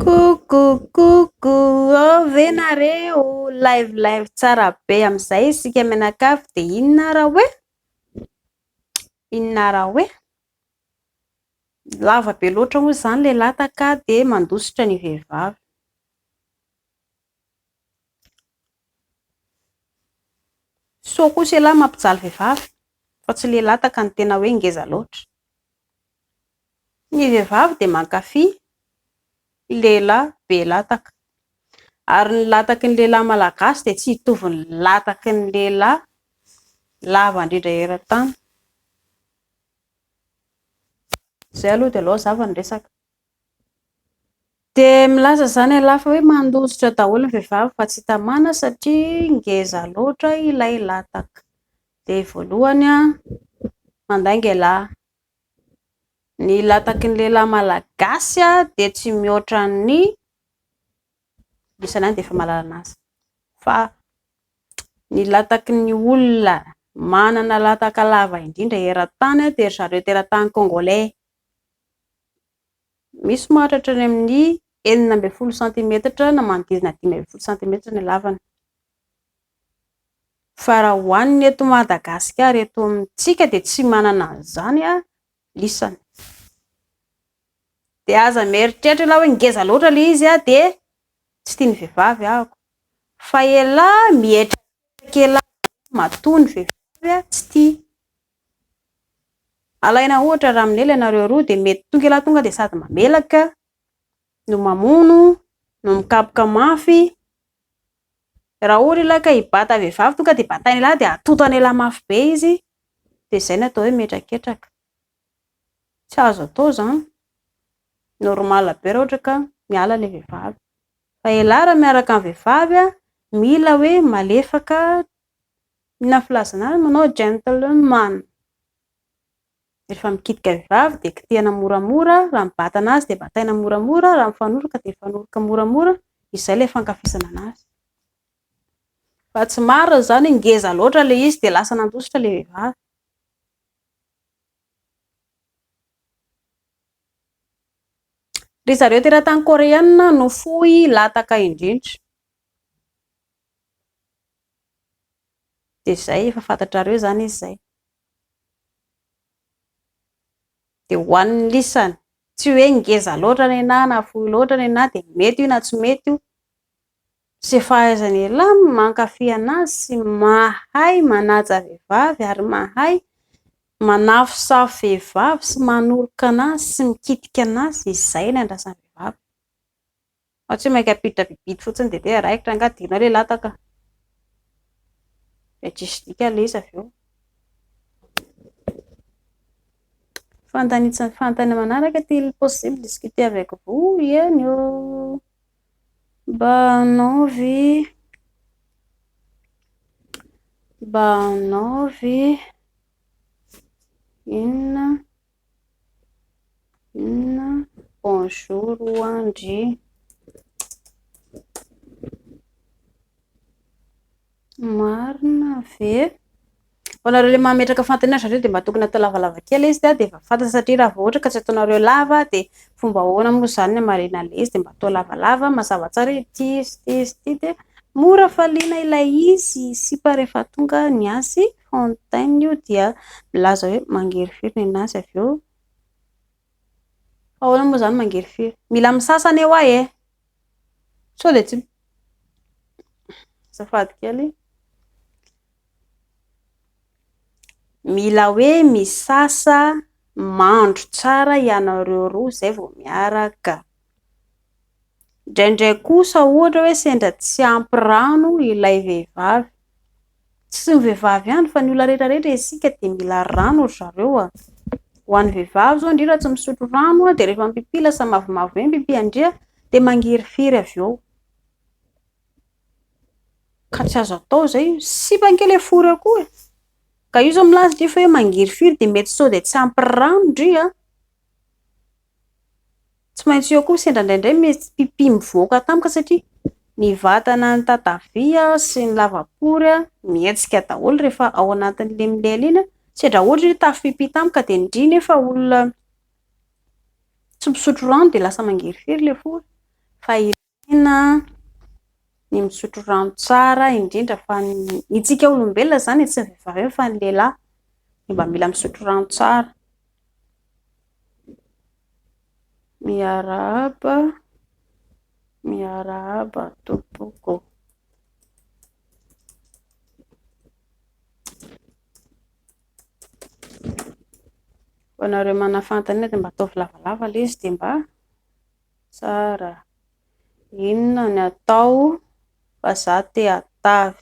Coucou, venareo live tsara be amin'izay isika mianakavy de inona raha hoe lava be loatra moa zany le lataka de mandositra ny vehivavy. So kosa lahy mampijaly vehivavy fa tsy le lataka ny tena hoe ngeza loatra. Ny vehivavy de mankafy lehilahy be lataka ary ny lataky ny lehilahy malagasy de tsy hitovy ny lataky ny lehilahy lava indrindra eran-tany. Zay aloha de aloha zava ny resaka. De milaza zany lahy fa hoe mandositra daholo ny vehivavy fa tsy tamana satria ngeza loatra ilay lataka. De voalohany mandainga lahy, ny lataky ny lehilahy malagasy de tsy mihoatra ny isany de efa mahalala azy fa ny lataky ny olona manana lataka lava indrindra eran-tany de zareo teratany congolais. Misy mahatratra any amin'ny 9 centimetatra na manodidina 10 centimetatra ny lavany. Fa raha hoaniny eto Madagasikara eto amintsika de tsy manana an'izany lisany. De aza mieritreritra laha hoe ngeza loatra le izy de tsy tian'ny vehivavy ahako. Fa elahy mieritreritra elahy matoa ny vehivavy tsy tia. Alaina ohatra raha minela ianareo roa de mety tonga elahy tonga de sady mamelaka no mamono no mikapoka mafy. Raha ohatra ilay ka hibata vehivavy tonga de batainy elahy de atotany elahy mafy be izy de zay no atao hoe metraketraka. Tsy azo atao zany. Normal be raha ohatra ka miala ilay vehivavy. Fa elahy raha miaraka amin'ny vehivavy mila hoe malefaka, na filazana azy manao gentleman. Rehefa mikitika vehivavy de kitihana moramora, raha mibata anazy de bataina moramora, raha mifanoroka de mifanoroka moramora. Izay ilay fankafizana anazy. Fa tsy marina zany ngeza loatra le izy de lasa nandositra le vehivavy. Ry zareo teratany koreana no fohy lataka indrindra. De zay efa fantatrareo zany izy zay. De hoan'ny lisany tsy hoe ngeza loatra ny anahy na fohy loatra ny anahy de mety io na tsy mety io. Ze fahaizany elahy mankafy anazy sy mahay manaja vehivavy ary mahay manafosafo vehivavy sy manoroka anazy sy mikitika anazy, izay ny andrasan'ny vehivavy. Fa tsy hoe maika apiditra bibidy fotsiny de raikitra angaha dinao le lataka. De tsisy dika le izy avy eo. Fanontania manaraka est-il possible de discuter avec vous? Ianio. Banaovy inona bonjour Andry marina ve. Hoanareo le mametraka fanontaniana zareo de mba tokony atao lavalava kely izy de efa fantatra satria raha vao ohatra ka tsy ataonareo lava de fomba ahoana moa zany marina le izy de mba atao lavalava mazava tsara ty de mora faliana ilay izy sipa rehefa tonga ny azy fontaine io dia milaza hoe mangerifiry ny anazy avy eo. Ahoana moa zany mangerifiry? Mila misasana eo ahy sao de tsy azafady kely. Mila hoe misasa mandro tsara ianareo roa zay vao miaraka. Indraindray kosa ohatra hoe sendra tsy ampy rano ilay vehivavy. Tsy ny vehivavy ihany fa ny olona rehetrarehetra isika de mila rano ry zareo. Ho an'ny vehivavy zao indrindra tsy misotro rano de rehefa mipipila lasa mavomavo be pipi andria de mangerifiry avy eo. Ka tsy azo atao zay, sipan-kely fory akoha. Ka io zao milaza dia fa hoe mangerifiry de mety sao de tsy ampy rano ndry Tsy maintsy eo koa sendra indraindray mety pipi mivoaka tampoka satria ny vatana ny tatavia sy ny lavapory mihetsika daholo rehefa ao anatin'le milely iny. Sendra ohatra hoe tafy pipi tampoka de indrina nefa olona tsy misotro rano de lasa mangerifiry le fory. Fa ilaina ny misotro rano tsara indrindra fa itsika olombelona zany tsy ny vehivavy fa ny lehilahy mba mila misotro rano tsara. Miarahaba tompoko. Ho anareo manafantana dia mba ataovy lavalava ilay izy dia mba tsara. Inona ny atao fa za te hatavy?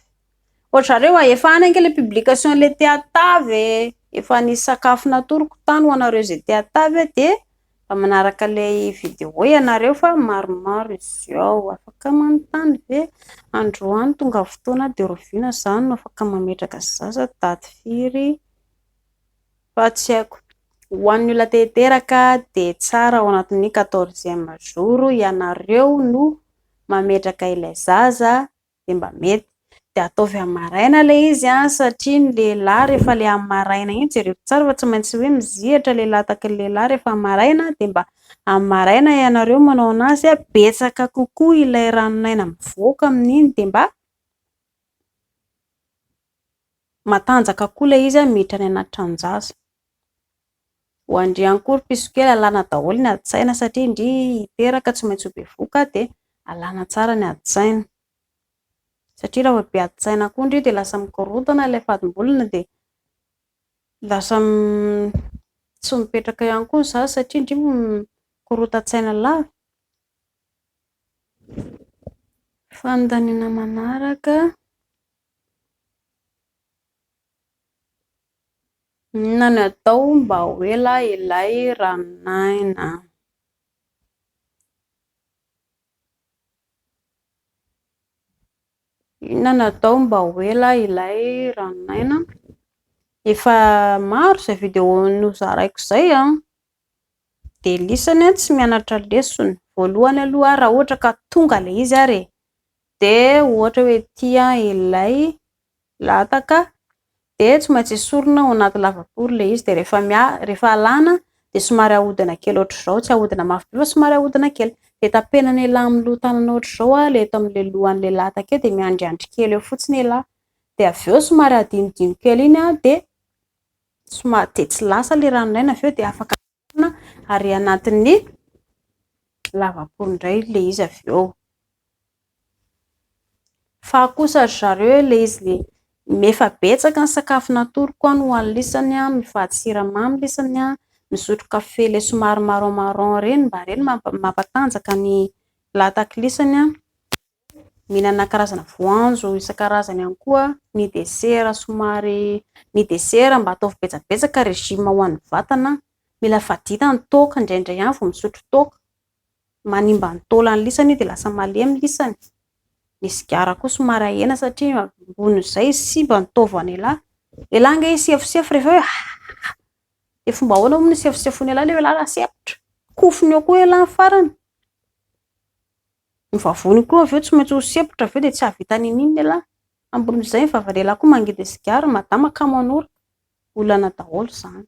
Ohatrareo efa any ange ilay publication ilay te hatavy efa nisy sakafo natoroko tany ho anareo izay te hatavy dia mba manaraka ilay vidéo ianareo fa maromaro izy ao. Afaka manontany ve androany tonga fotoana dia roviana izany no afaka mametraka zaza daty firy fa tsy haiko. Ho an'ny olona te hiteraka dia tsara ao anatin'ny 14e jour ianareo no mametraka ilay zaza dia mba mety. Dia ataovy amin'ny maraina ilay izy satria ny lehilahy rehefa ilay amin'ny maraina iny jereo tsara fa tsy maintsy hoe mizihatra lehilahy tahaka ny lehilahy rehefa amin'ny maraina dia mba amin'ny maraina ianareo manao anazy betsaka kokoa ilay ranonaina mivoaka amin'iny dia mba matanjaka koa ilay izy miditra any anaty tranonjaza. Ho andry ankory piso kely alana daholo ny adi-tsaina satria indry hiteraka tsy maintsy ho bevoka dia alana tsara ny adi-tsaina. Satria raha be adi-tsaina koa indry dia lasa mikorotana ilay fadim-bolona dia lasa tsy mipetraka ihany koa ny zaza satria indry mikorota-tsaina lava. Fanontaniana manaraka. Inona no atao mba ho ela ilay ranonaina? Inona no atao mba ho ela ilay ranonaina? Efa maro izay vidéo nozaraiko izay dia lisany tsy mianatra lesona. Voalohany aloha raha ohatra ka tonga ilay izy ary dia ohatra hoe tia ilay lataka dia tsy maintsy esorina ao anaty lavapory ilay izy dia rehefa alana dia somary ahodina kely ohatr'izao, tsy ahodina mafy be fa somary ahodina kely dia tapena ny lahy amin'ny loha tanana ohatr'izao ilay eto amin'ilay lohan'ilay lataka dia miandriandry kely eo fotsiny ialahy dia avy eo somary adinodino kely iny dia somary dia tsy lasa ilay ranonaina avy eo dia afaka ary anatin'ny lavapory indray ilay izy avy eo. Fa kosa zareo ilay izy efa betsaka ny sakafo natoroko ho an'ny lisany, mivady siramamy lisany, misotro kafe ilay somary marron reny mba reny mampatanjaka ny lataka lisany, mihinana karazana voanjo isan-karazany ihany koa, ny desera mba ataovy betsabetsaka rejima ho an'ny vatana, mila faditany toaka indraindray ihany vao misotro toaka, manimba ny taolany lisany dia lasa malemy lisany. Ny sigara koa somary ahena satria ambony izay sy mba nitaovany elahy. Elahy ange sefosefo rehefa hoe dia fomba ahoana moa ny sefosefony elahy ilay elahy sepotra? Kofony eo koa elahy ny farany. Ny vavony koa avy eo tsy maintsy ho sepotra avy eo dia tsy havita ninino elahy. Ambon'izay ny vava-lehilahy koa mangidy sigara, madama kamo an'ora. Olana daholo izany.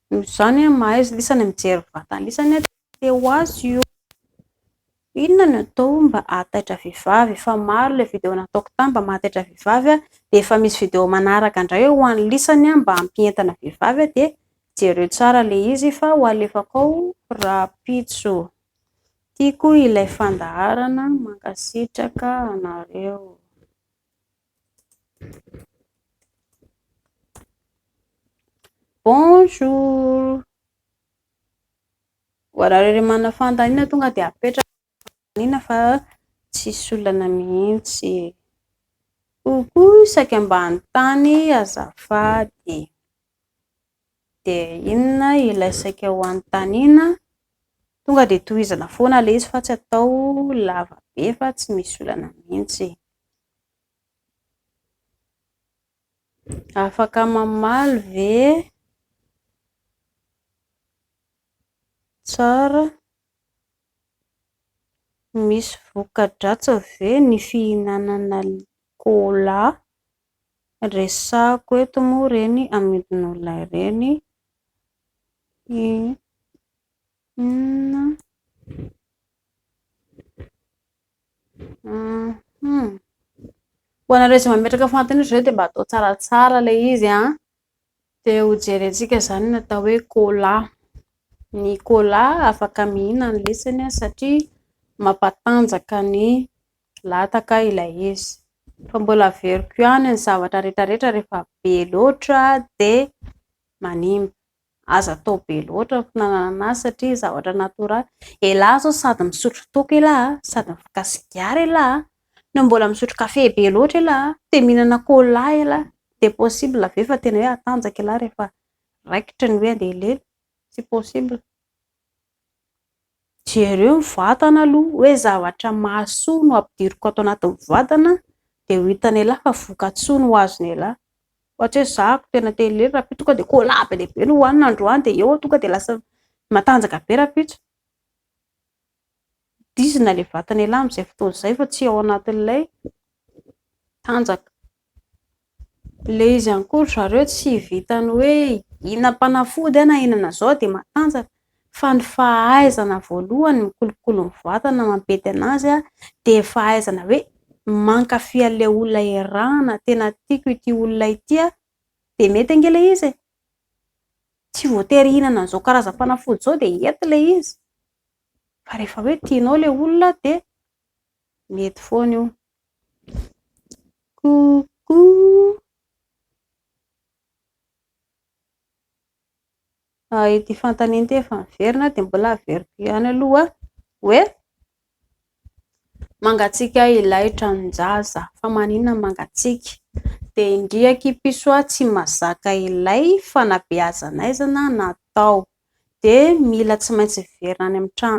Noho izany mahay izy lisany mijery vatany lisany te ho azy io. Inona no atao mba hahataitra vehivavy? Efa maro ilay vidéo nataoko tany mba mahataitra vehivavy dia efa misy vidéo manaraka indray ho an'ny lisany mba hampientana vehivavy dia jereo tsara ilay izy fa ho alefako ao rapitso. Tiako ilay fandaharana mankasitraka anareo. Bonjour. Ho anareo manafantaniana tonga dia apetraka fa tsisy olana mihitsy. Kokoa isaky ambany tany azafady. Dia inona ilaisaika ho anontaniana? Tonga dia tohizana foana ilay izy fa tsy atao lava be fa tsy misy olana mihitsy. Afaka mamaly ve? Tsara. Misy voka-dratsa ve ny fihinanana cola? Resako eto moa ireny amidin'olona ireny. Inona? anareo izay mametraka fantana ireo dia mba atao tsaratsara ilay izy dia ho jerentsika izany natao hoe cola. Ny cola afaka mihina ny lesany satria mampatanjaka ny lataka ilay izy. Fa mbola averiko ihany ny zavatra rehetrarehetra rehefa be loatra dia manimba. Aza atao be loatra ny fihinanana azy satria zavatra natoraly. Elahy zao sady misotro toaka elahy sady mifoka sigara elahy no mbola misotro kafe be loatra elahy dia mihinana cola elahy dia possible ve fa tena hoe hatanjaka elahy rehefa raikitra ny hoe andeha hilely? Tsy possible. Jereo ny vatana aloha hoe zavatra mahasoa no ampidiriko ato anatin'ny vatana dia ho hitany elahy fa voka-tsoa no azony elahy. Ohatra hoe zako tena te hilely rahampitso tonga dia cola be lehibe no hohanina androany dia eo tonga dia lasa matanjaka be rahampitso. Dizina ilay vatana elahy amin'izay fotoana izay fa tsy ao anatin'ilay tanjaka. Ilay izy ihany koa zareo tsy vitany hoe hihinam-panafody na hihinana izao dia matanjaka. Fa ny fahaizana voalohany mikolokolo ny vatana mampety anazy dia fahaizana hoe mankafy an'ilay olona iarahana tena tiako ity olona ity dia mety ange ilay izy. Tsy voatery hihinana an'izao karazam-panafody izao dia hety ilay izy. Fa rehefa hoe tianao ilay olona dia mety foana io. Coucou. Ity fantaniana ity efa miverina dia mbola averiko ihany aloha hoe mangatsiaka ilay tranonjaza fa maninona mangatsiaka dia indriaky piso tsy mazaka ilay fanabeazanaizana natao dia mila tsy maintsy verina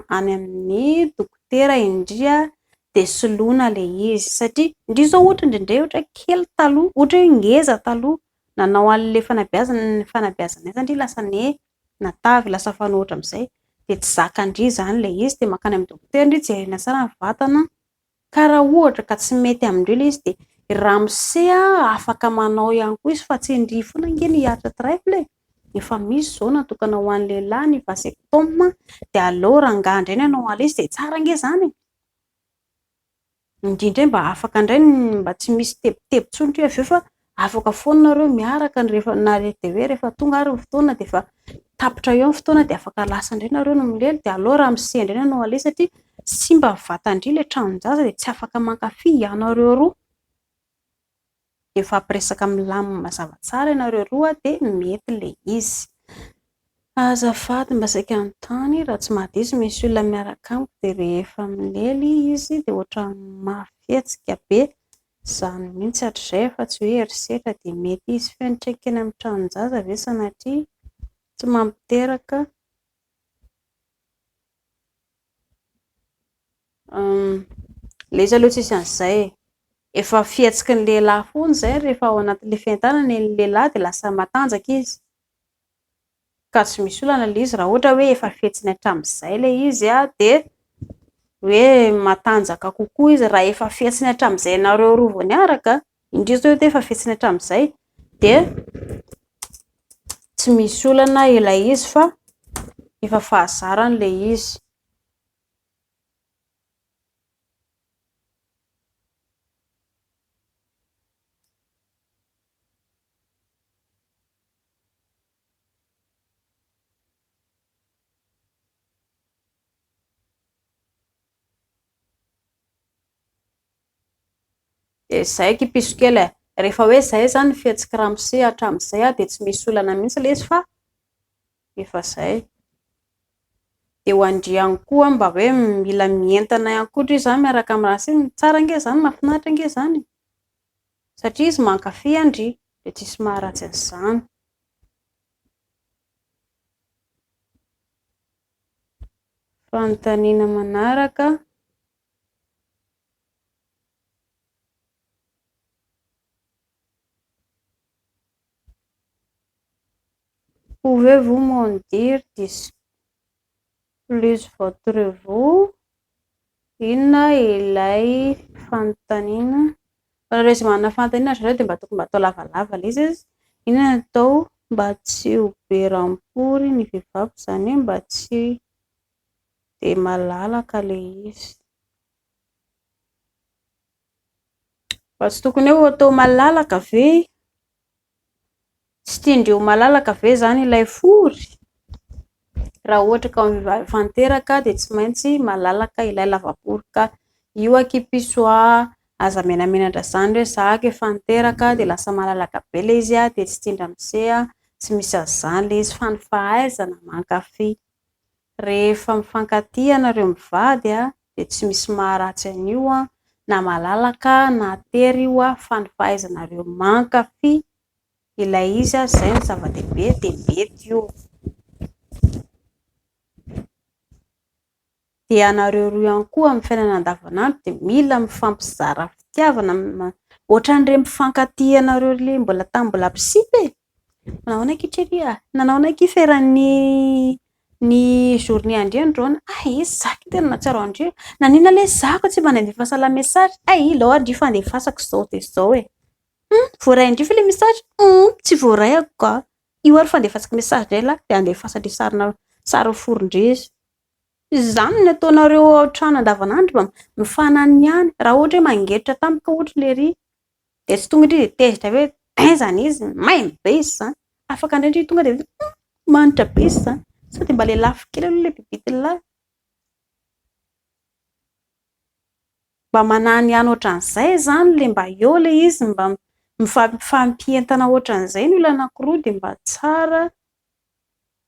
any amin'ny dokotera indria dia soloina ilay izy satria indrisy zao ohatra indrindray ohatra kely taloha ohatra hoe ngeza taloha nanao an'ilay fanabeazanaizana indri lasa natavy lasa fanoatra amin'izay dia tsy zakandry izany ilay izy dia makany amin'ny dokotera indri jerena tsara ny vatana ka raha ohatra ka tsy mety amindreo ilay izy dia ramose afaka manao ihany koa izy fa tsy indry foana nge ny hiatra trèfle efa misy izao natokana ho an'ny lehilahy ny vasectome dia aleo rangaha indray ny hanao an'ilay izy dia tsara nge izany indrindray mba afaka indray mba tsy misy tebotebotsonitra avy eo fa afaka foana nareo miaraka dia hoe rehefa tonga ary ny fotoana dia efa tapitra eo ny fotoana dia afaka lasa indray nareo no milely dia aleo ramose indray ny hanao an'ilay izy satria simba vatandry ilay tranonjaza dia tsy afaka mankafy ianareo roa dia fampiresaka milamina mazava tsara ianareo roa dia mety ilay izy. Azafady mba saika anontany raha tsy mahadiso misy olona miaraka amiko dia rehefa milely izy dia ohatra mafetsika be izany mihitsy hatr'izay fa tsy hoe erisetra dia mety izy fiantraikany amin'ny tranonjaza ve sanatria tsy mampiteraka ilay izy aloha tsisy an'izay efa fihetsiky ny lehilahy foana izay rehefa ao anatin'ilay fiantanana ny lehilahy dia lasa matanjaka izy ka tsy misy olana ilay izy raha ohatra hoe efa fihetsiny hatramin'izay ilay izy dia hoe matanjaka kokoa izy raha efa fihetsiny hatramin'izay ianareo roa vao niaraka indrisy hoe efa fihetsiny hatramin'izay dia tsy misy olana ilay izy fa efa fahazarana ilay izy. Dia izay kipiso kely rehefa hoe izay izany fihetsika ramose hatramin'izay dia tsy misy olana mihitsy ilay izy fa efa izay dia ho andriany koa mba hoe mila mientana ihany koa izy izany miaraka amin'ny raha sy tsara nge izany mahafinaritra nge izany satria izy mankafy andry dia tsisy maharatsy an'izany. Fanontaniana manaraka pouvez-vous m'en dire plus votre vous? Inona ilay fanontaniana? Raha izy manana fanontaniana zareo dia mba tokony mba atao lavalava ilay izy. Inona no atao mba tsy ho be rampory ny vehivavy izany hoe mba tsy dia malalaka ilay izy. Fa tsy tokony hoe atao malalaka ve? Tsy tiandreo malalaka ve zany ilay fory? Raha ohatra ka mifanteraka dia tsy maintsy malalaka ilay lavapory ka io akipisoa aza menamenatra zany hoe zaka efa niteraka dia lasa malalaka be ilay izy dia tsy tindra misea, tsy misy azany ilay izy fa ny fahaizana mankafy. Rehefa mifankatia ianareo mivady dia tsy misy maharatsy an'io na malalaka na tery io fa ny fahaizanareo mankafy ilay izy izay ny zava-dehibe dia mety io. Dia anareo roa ihany koa amin'ny fiainana andavanandro dia mila mifampizara fitiavana, ohatran'ireny mifankatia anareo ilay mbola tamin'ny mpisipy e. Nanao anakitra ery nanao anakify ny journée andriandrona izy zaka tena nahatsiaro andreo nanina ilay zaka tsy mba nandefasa la message ilo andry fandefasako zao dia zao e. Voaray andry fa ilay message tsy voarayako ka io ary fandefasako message dray la dia andefasa ilay sary foron-drezy. Izany no ataonareo ao trano andavanandro mba mifanany ihany. Raha ohatra hoe mangetra tampoka ohatra lery dia tsy tonga dia tezitra hoe aizana izy maimbo be izy zany, afaka indrindra tonga dia manitra be izy zany sao dia mba ilay lafo kely aloha ilay bibitulahy. Mba manany ihany ohatran'izay zany ilay mba eo ilay izy mba mifampientana ohatran'izay ny olona anankiroa dia mba tsara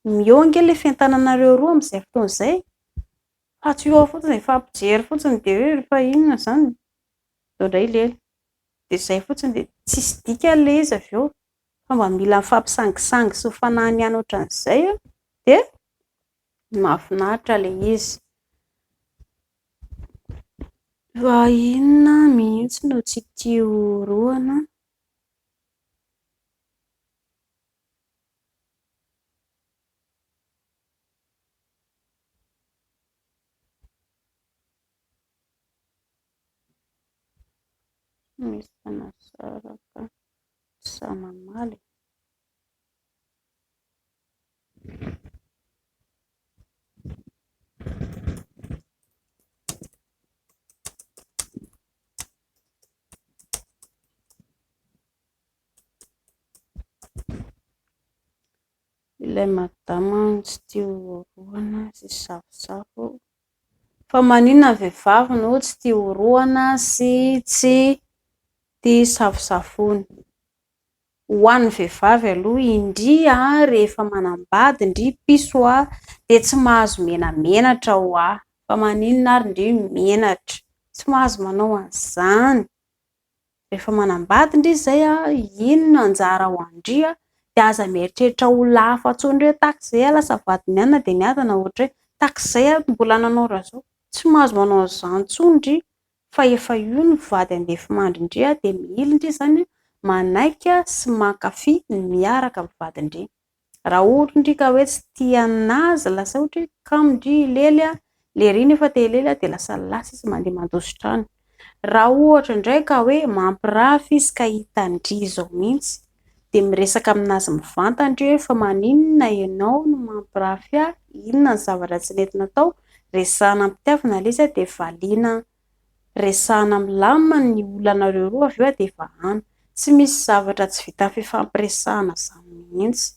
mionge ilay fientananareo roa amin'izay fotoana izay. Fa tsy eo fotsiny ifampijery fotsiny dia hoe rehefa inona zany indray lely dia izay fotsiny dia tsisy dika ilay izy avy eo fa mba mila mifampisangisangy sy mifanany ihany ohatran'izay dia mahafinaritra ilay izy. Fa inona mihitsy no tsy tia horohana? Misy fanasaraka sa mamaly. Ilay madama tsy tia horohana sy safosafo. Fa maninona ny vehivavy no tsy tia horohana sy tsy tia safosafony? Ho an'ny vehivavy aloha indria rehefa manambady indri piso dia tsy mahazo menamenatra fa maninona ary indri menatra, tsy mahazo manao an'izany. Rehefa manambady indri izay inona anjara ho andri dia aza mieritreritra ho lafa intsony hoe takizay lasa vady nianina dia niadana ohatra hoe takizay mbola nanao raha zao, tsy mahazo manao an'izany intsony indri fa efa io ny vady andefimandry indri dia mila indri zany manaiky sy mankafy miaraka amin'ny vady indri. Raha ohatra indri ka hoe tsy tia anazy lasa ohatra hoe kamo indri ilely lery nefa te hilely dia lasa izy mandeha mandositra any. Raha ohatra indray ka hoe mampirafy izy ka hitandry izao mihitsy dia miresaka aminazy mivantandry hoe fa maninona ianao no mampirafy inona ny zavatra tsy nentina tao, resahana am-pitiavana ilay izy dia valiana resahana milamina ny olonanareo roa avy eo dia vahana. Tsy misy zavatra tsy vita fifampiresahana izany mihitsy.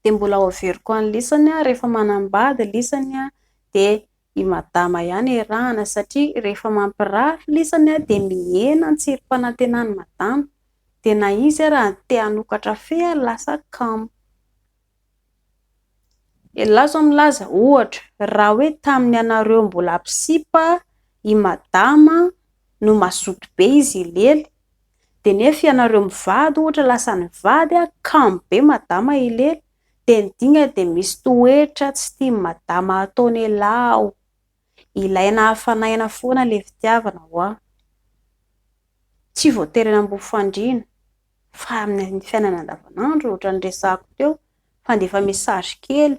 Dia mbola ao averiko any lisany rehefa manambady lisany dia i madama ihany iarahana satria rehefa mampirafy lisany dia mihena ny tsirom-panantenan'ny madama dia na izy raha te hanokatra fe lasa kamo. Laza milaza ohatra raha hoe tamin'ny anareo mbola mpisipa i madama no mazoto be izy ilely dia nefa ianareo mivady ohatra lasa nivady kamo be madama ilely dia nidinga dia misy toetra tsy tia madama ataony ialahy ilaina hafanaina foana ilay fitiavana tsy voatery hanambofandriana fa amin'ny fiainana andavanandro ohatra ny resahako teo fandefa message kely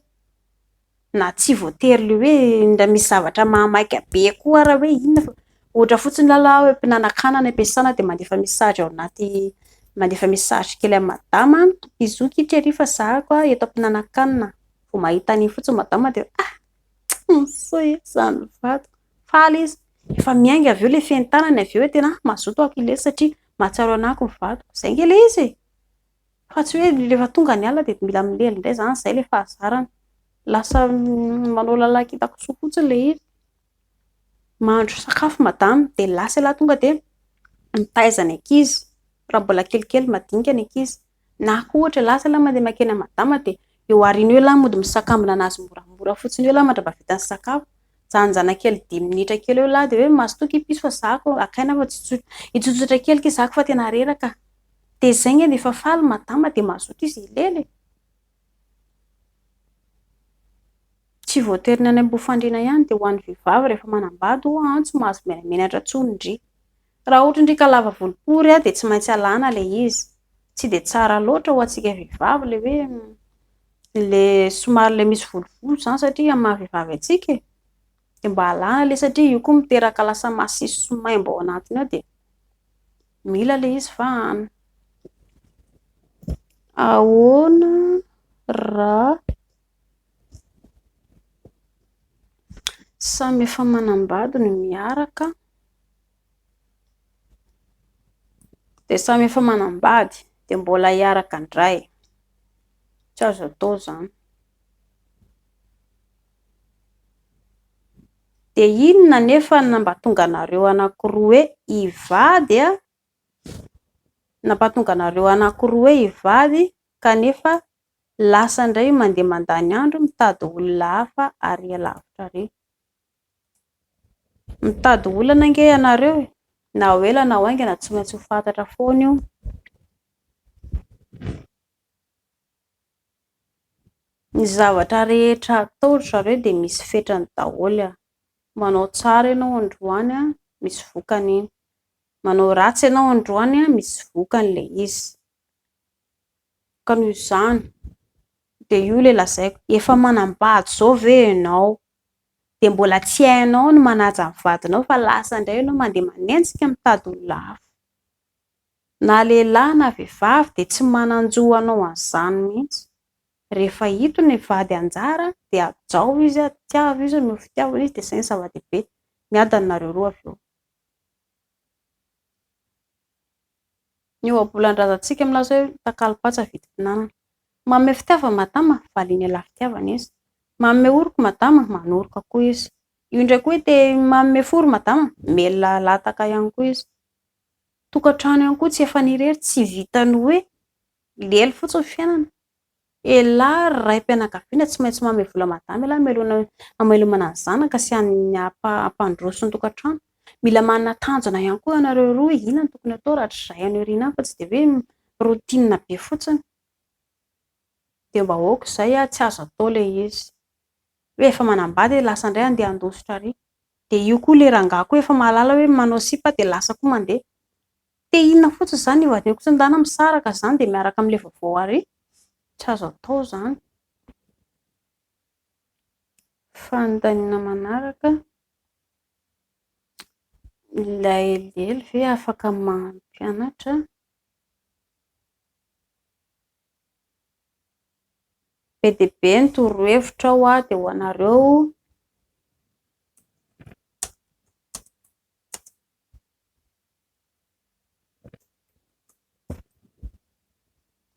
na tsy voatery le hoe misy zavatra mahamaika be koa raha hoe inona fa ohatra fotsiny lalao hoe mpinanakana ny ampiasana dia mandefa message ao anaty mandefa message kely amin'ny madama izy io kitra ery fa zahako eto am-pinanakanina vao mahita an'iny fotsiny madama dia so izany vato faly izy Efa miainga avy eo le fientanany avy eo tena mazoto ako ilay satria mahatsiaro anako ny vato. Zay nge le izy. Fa tsy hoe rehefa tonga ny alina dia mila milely indray zany zay le fahazarana. Lasa manao lalaka hitako fotsiny le izy. Mahandro sakafo madama dia lasa laha tonga dia mitaizana ankizy. Raha mbola kelikely madinika ny ankizy. Na koa ohatra lasa laha mandeha makeny madama dia eo aoriana eo laha mody misakambina anazy moramora fotsiny eo laha mandra vita ny sakafo. Janjana kely 10 minitra kely eo laha dia hoe mazotoa kipiso fa zako akaina fa itsotsotra kely ky zako fa tena reraka. Dia zay nge efa faly madama dia mazoto izy ilely. Tsy voatery ny any ambofandriana ihany dia ho an'ny vehivavy rehefa manambady tsy mahazo menamenatra tsony ndry. Raha ohatra ndry ka lava volopory dia tsy maintsy alàna le izy. Tsy dia tsara loatra ho antsika vehivavy le hoe le somary le misy volovolo zany satria amin'ny maha-vehivavy antsika. Dia mba alàna le satria io koa miteraka lasa masiso sy maimbo ao anatiny ao dia mila le izy vahana. Ahoana raha samy efa manambady no miaraka dia samy efa manambady dia mbola hiaraka indray. Tsy azo atao zany. Dia inona nefa nampahatonga anareo anankiroa hoe hivady nampahatonga anareo anankiroa hoe hivady kanefa lasa indray mandeha mandany andro mitady olona hafa ary lavitra ary. Mitady olana nge ianareo na ho ela na ho aingana tsy maintsy ho fantatra foana io. Ny zavatra rehetra atao zareo dia misy fetrany daholo. Manao tsara ianao androany misy vokany. Manao ratsy ianao androany misy vokany le izy. Ka noho izany dia io le lazaiko efa manambady zao ve ianao dia mbola tsy hainao no manaja ny vadinao fa lasa indray ianao mandeha manenjika mitady olona hafa. Na lehilahy na vehivavy dia tsy manan-jo anao an'izany mihitsy. Rehefa hito ny vady anjara dia ajao izy tiava izy no fitiavana izy dia izay ny zava-dehibe. Miadana nareo roa avy eo. Ny ohabolan-drazantsika milaza hoe takalo-patsa vidim-pinanana. Manome fitiavana madama valiana lahy fitiavana izy. Manome orika madama manoroka koa izy. Io indray koa te manome foro madama melona lataka ihany koa izy. Tokantrano ihany koa tsy efa nirery tsy vitany hoe lely fotsiny fiainana. Elahy raim-pianakaviana tsy maintsy manome vola madama elahy hamelomana ny zanaka sy hampandroso ny tokantrano. Mila manana tanjona ihany koa ianareo roa inona no tokony atao raha tsy izay any aoriana fa tsy dia hoe rotina be fotsiny. Dia mba aoka izay tsy azo atao le izy. Hoe efa manambady lasa indray andeha handositra ary. Dia io koa le rangahy koa efa mahalala hoe manao sipa dia lasa koa mandeha. Dia inona fotsiny izany ivadiny koa tsindana misaraka izany dia miaraka amin'ilay vaovao ary. Tsy azo atao izany. Fanontaniana manaraka. Ilay lely ve afaka mampianatra? Be dia be ny torohevitra ao dia ho anareo.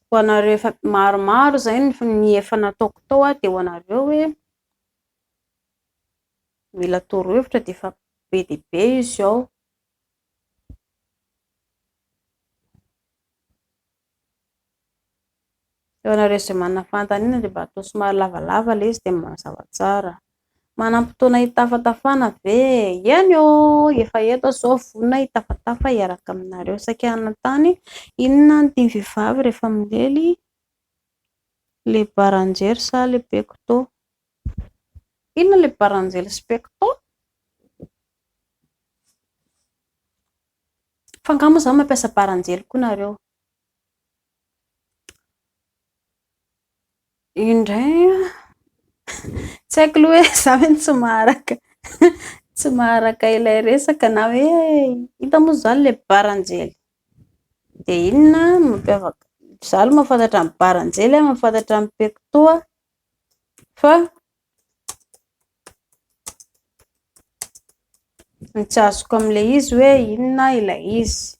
Ho anareo efa maromaro izay ny efa nataoko tao dia ho anareo hoe mila torohevitra dia efa be dia be izy ao. Eo anareo izay manana fanontaniana dia mba atao somary lavalava ilay izy dia mazava tsara. Manam-potoana hitafantafana ve? Eny efa eto izao vonona hitafatafa hiaraka aminareo saika an-tany. Inona no tian'ny vehivavy rehefa milely? Le baranjely sa le pecto? Inona le baranjely sy pecto? Fa angamba izany mampiasa baranjely koa nareo. Indray tsy haiko aloha hoe za hoe tsy maharaka ilay resaka na hoe hita moa izany le baranjely. Dia inona mampiavaka? Za aloha mahafantatra amin'ny baranjely mahafantatra amin'ny pecto fa Ny tsy azoko amin'ilay izy hoe inona ilay izy.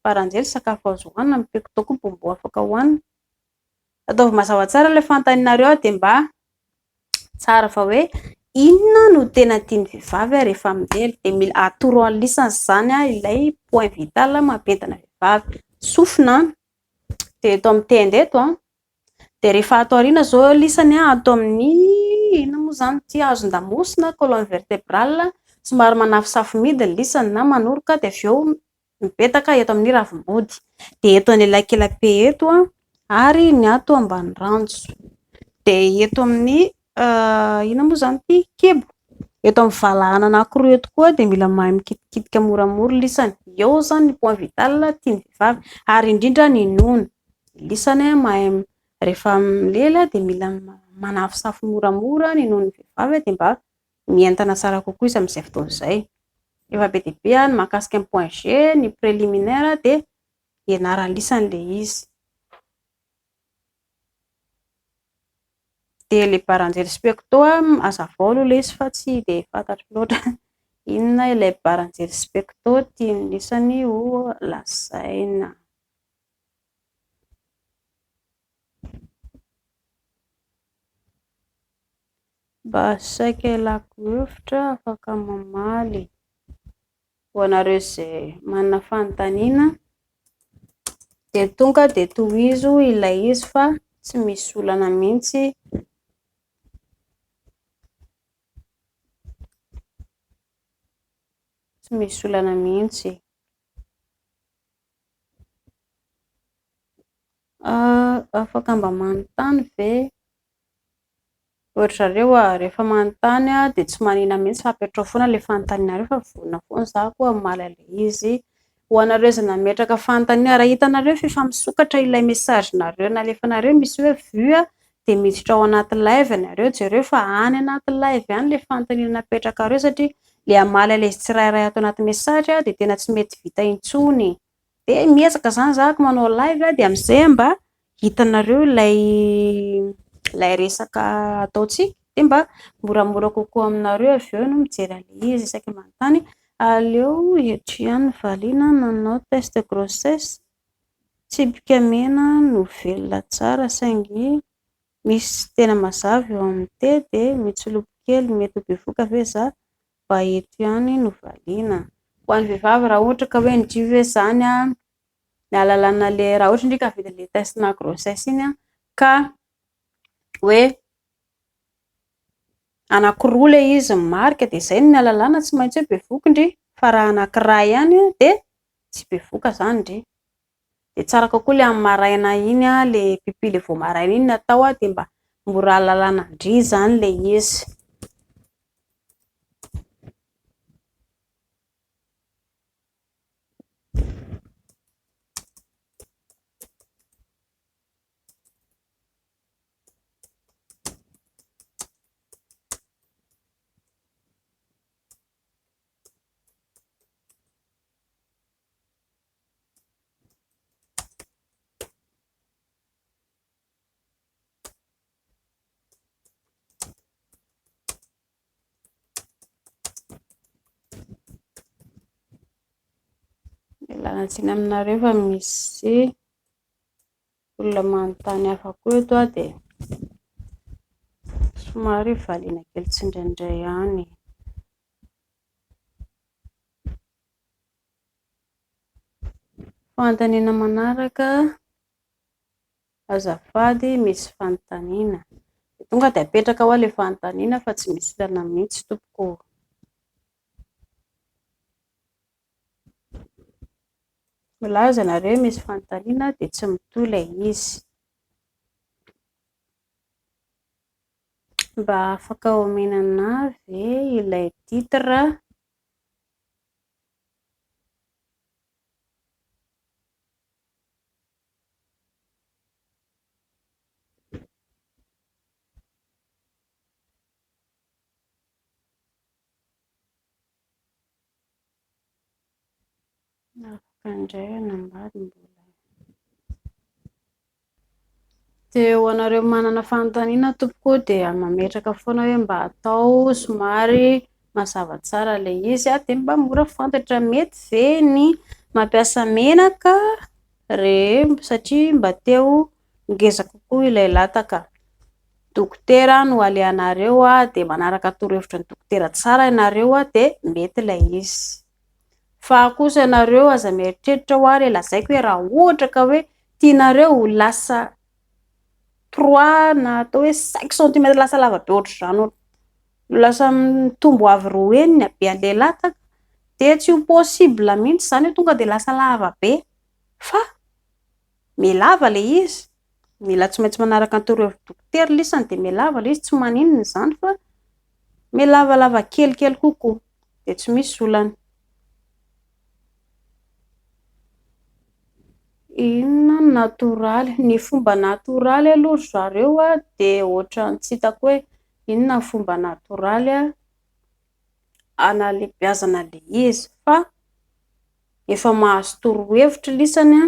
Baranjely sakafo azo hohanina, ny pecto koa bonbon afaka hohanina. Ataovy mazava tsara ilay fanontanianareo dia mba tsara fa hoe inona no tena tian'ny vehivavy rehefa midely, dia mila atoro en lisany izany ilay point vital mampentana vehivavy. Sofina dia eto amin'ny tenda eto dia rehefa ato aoriana izao lisany ato amin'ny inona moa izany ity azon-damosina colonne vertébrale somary manafosafo midi ny lisany na manoroka dia avy eo mipetaka eto amin'ny ravim-body, dia eto an'elakelape eto ary ny ato ambany ranjo, dia eto amin'ny inona moa izany ity kibo, eto amin'ny valahana anankiroa eto koa dia mila mahay mikitikitika moramora lisany. Eo izany ny point vital tian'ny vehivavy ary indrindra ny nono. Lisany mahay rehefa milely dia mila manafosafo moramora ny nonon'ny vehivavy dia mba mientana tsara kokoa izy amin'izay fotoana izay. Efa be dia be ny mahakasika ny point G, ny préliminaire dia ianaran'ny lisany ilay izy. Dia ilay baranjely sy pecto hazavao aloha ilay izy fa tsy dia fantatro loatra inona ilay baranjely sy pecto tian'ny lisany ho lazaina. Mba saika ialako hevitra afaka mamaly ho anareo izay manana fanontaniana dia tonga dia tohizo ilay izy fa tsy misy olana mihitsy. Tsy misy olana mihitsy. Afaka mba manontany ve? Ohatra zareo rehefa manontany dia tsy manina mihitsy fa apetrao foana ilay fanontanianareo fa vonona foana za koa mamaly ilay izy. Ho anareo izay nametraka fanontaniana, raha hitanareo fa efa misokatra ilay mesazinareo nalefanareo misy hoe vu dia miditra ao anaty live ianareo, jereo fa any anaty live ihany ilay fanontaniana napetrakareo satria ilay hamaly ilay izy tsirairay ato anaty mesazy dia tena tsy mety vita intsony. Dia miezaka izany zako manao live dia amin'izay mba hitanareo ilay resaka ataontsika dia mba moramora kokoa aminareo. Avy eo no mijery ilay izy isaky manontany. Aleo eto ihany valiana nanao test grossesse, tsipika mena no velona tsara saingy misy tena mazava eo amin'ny te dia mitsolopo kely mety ho bevoka ve za mba eto ihany no valiana. Ho an'ny vehivavy raha ohatra ka hoe ny ve izany ny alalana ilay raha ohatra ndreka vita ilay test na grossesse iny ka hoe anankiroa ilay izy marika dia izay ny alalana, tsy maintsy hoe bevoka ndry, fa raha anankiray ihany dia tsy bevoka izany ndry. Dia tsara kokoa ilay amin'ny maraina iny ilay pipi ilay vao maraina iny natao dia mba mora alalana ndry izany ilay izy. Ialana tsiny aminareo fa misy olona manontany hafa koa eto dia somary valiana kely tsindraindray ihany. Fanontaniana manaraka, azafady misy fanontaniana. Tonga dia apetraka ao ilay fanontaniana fa tsy misy olana mihitsy tompoko. Milaza ianareo misy fanontaniana dia tsy mitohy ilay izy. Mba afaka omenana ve ilay titre? Afaka indray anambady mbola. Dia ho anareo manana fanontaniana tompoko dia mametraka foana hoe mba atao somary mazava tsara ilay izy dia mba mora fantatra mety ve ny mampiasa menaka satria mba teo ngeza kokoa ilay lataka. Dokotera no alehanareo dia manaraka torohevitra ny dokotera tsara ianareo dia mety ilay izy. Fa kosa ianareo aza mieritreritra ho ary lazaiko hoe raha ohatra ka hoe tianareo lasa 3 na atao hoe 5 cm lasa lava be ohatr'izany lasa mitombo avy roa enina be an'ilay lataka dia tsy ho possible mihitsy izany hoe tonga dia lasa lava be fa mialava ilay izy. Mila tsy maintsy manaraka ny torohevitra dokotera lisany dia mialava ilay izy, tsy maninona izany fa mialavalava kelikely kokoa dia tsy misy olana. Inona natoraly? Ny fomba natoraly aloha zareo dia ohatran'ny tsy hitako hoe inona ny fomba natoraly analehibiazana ilay izy fa efa mahazo torohevitra lisany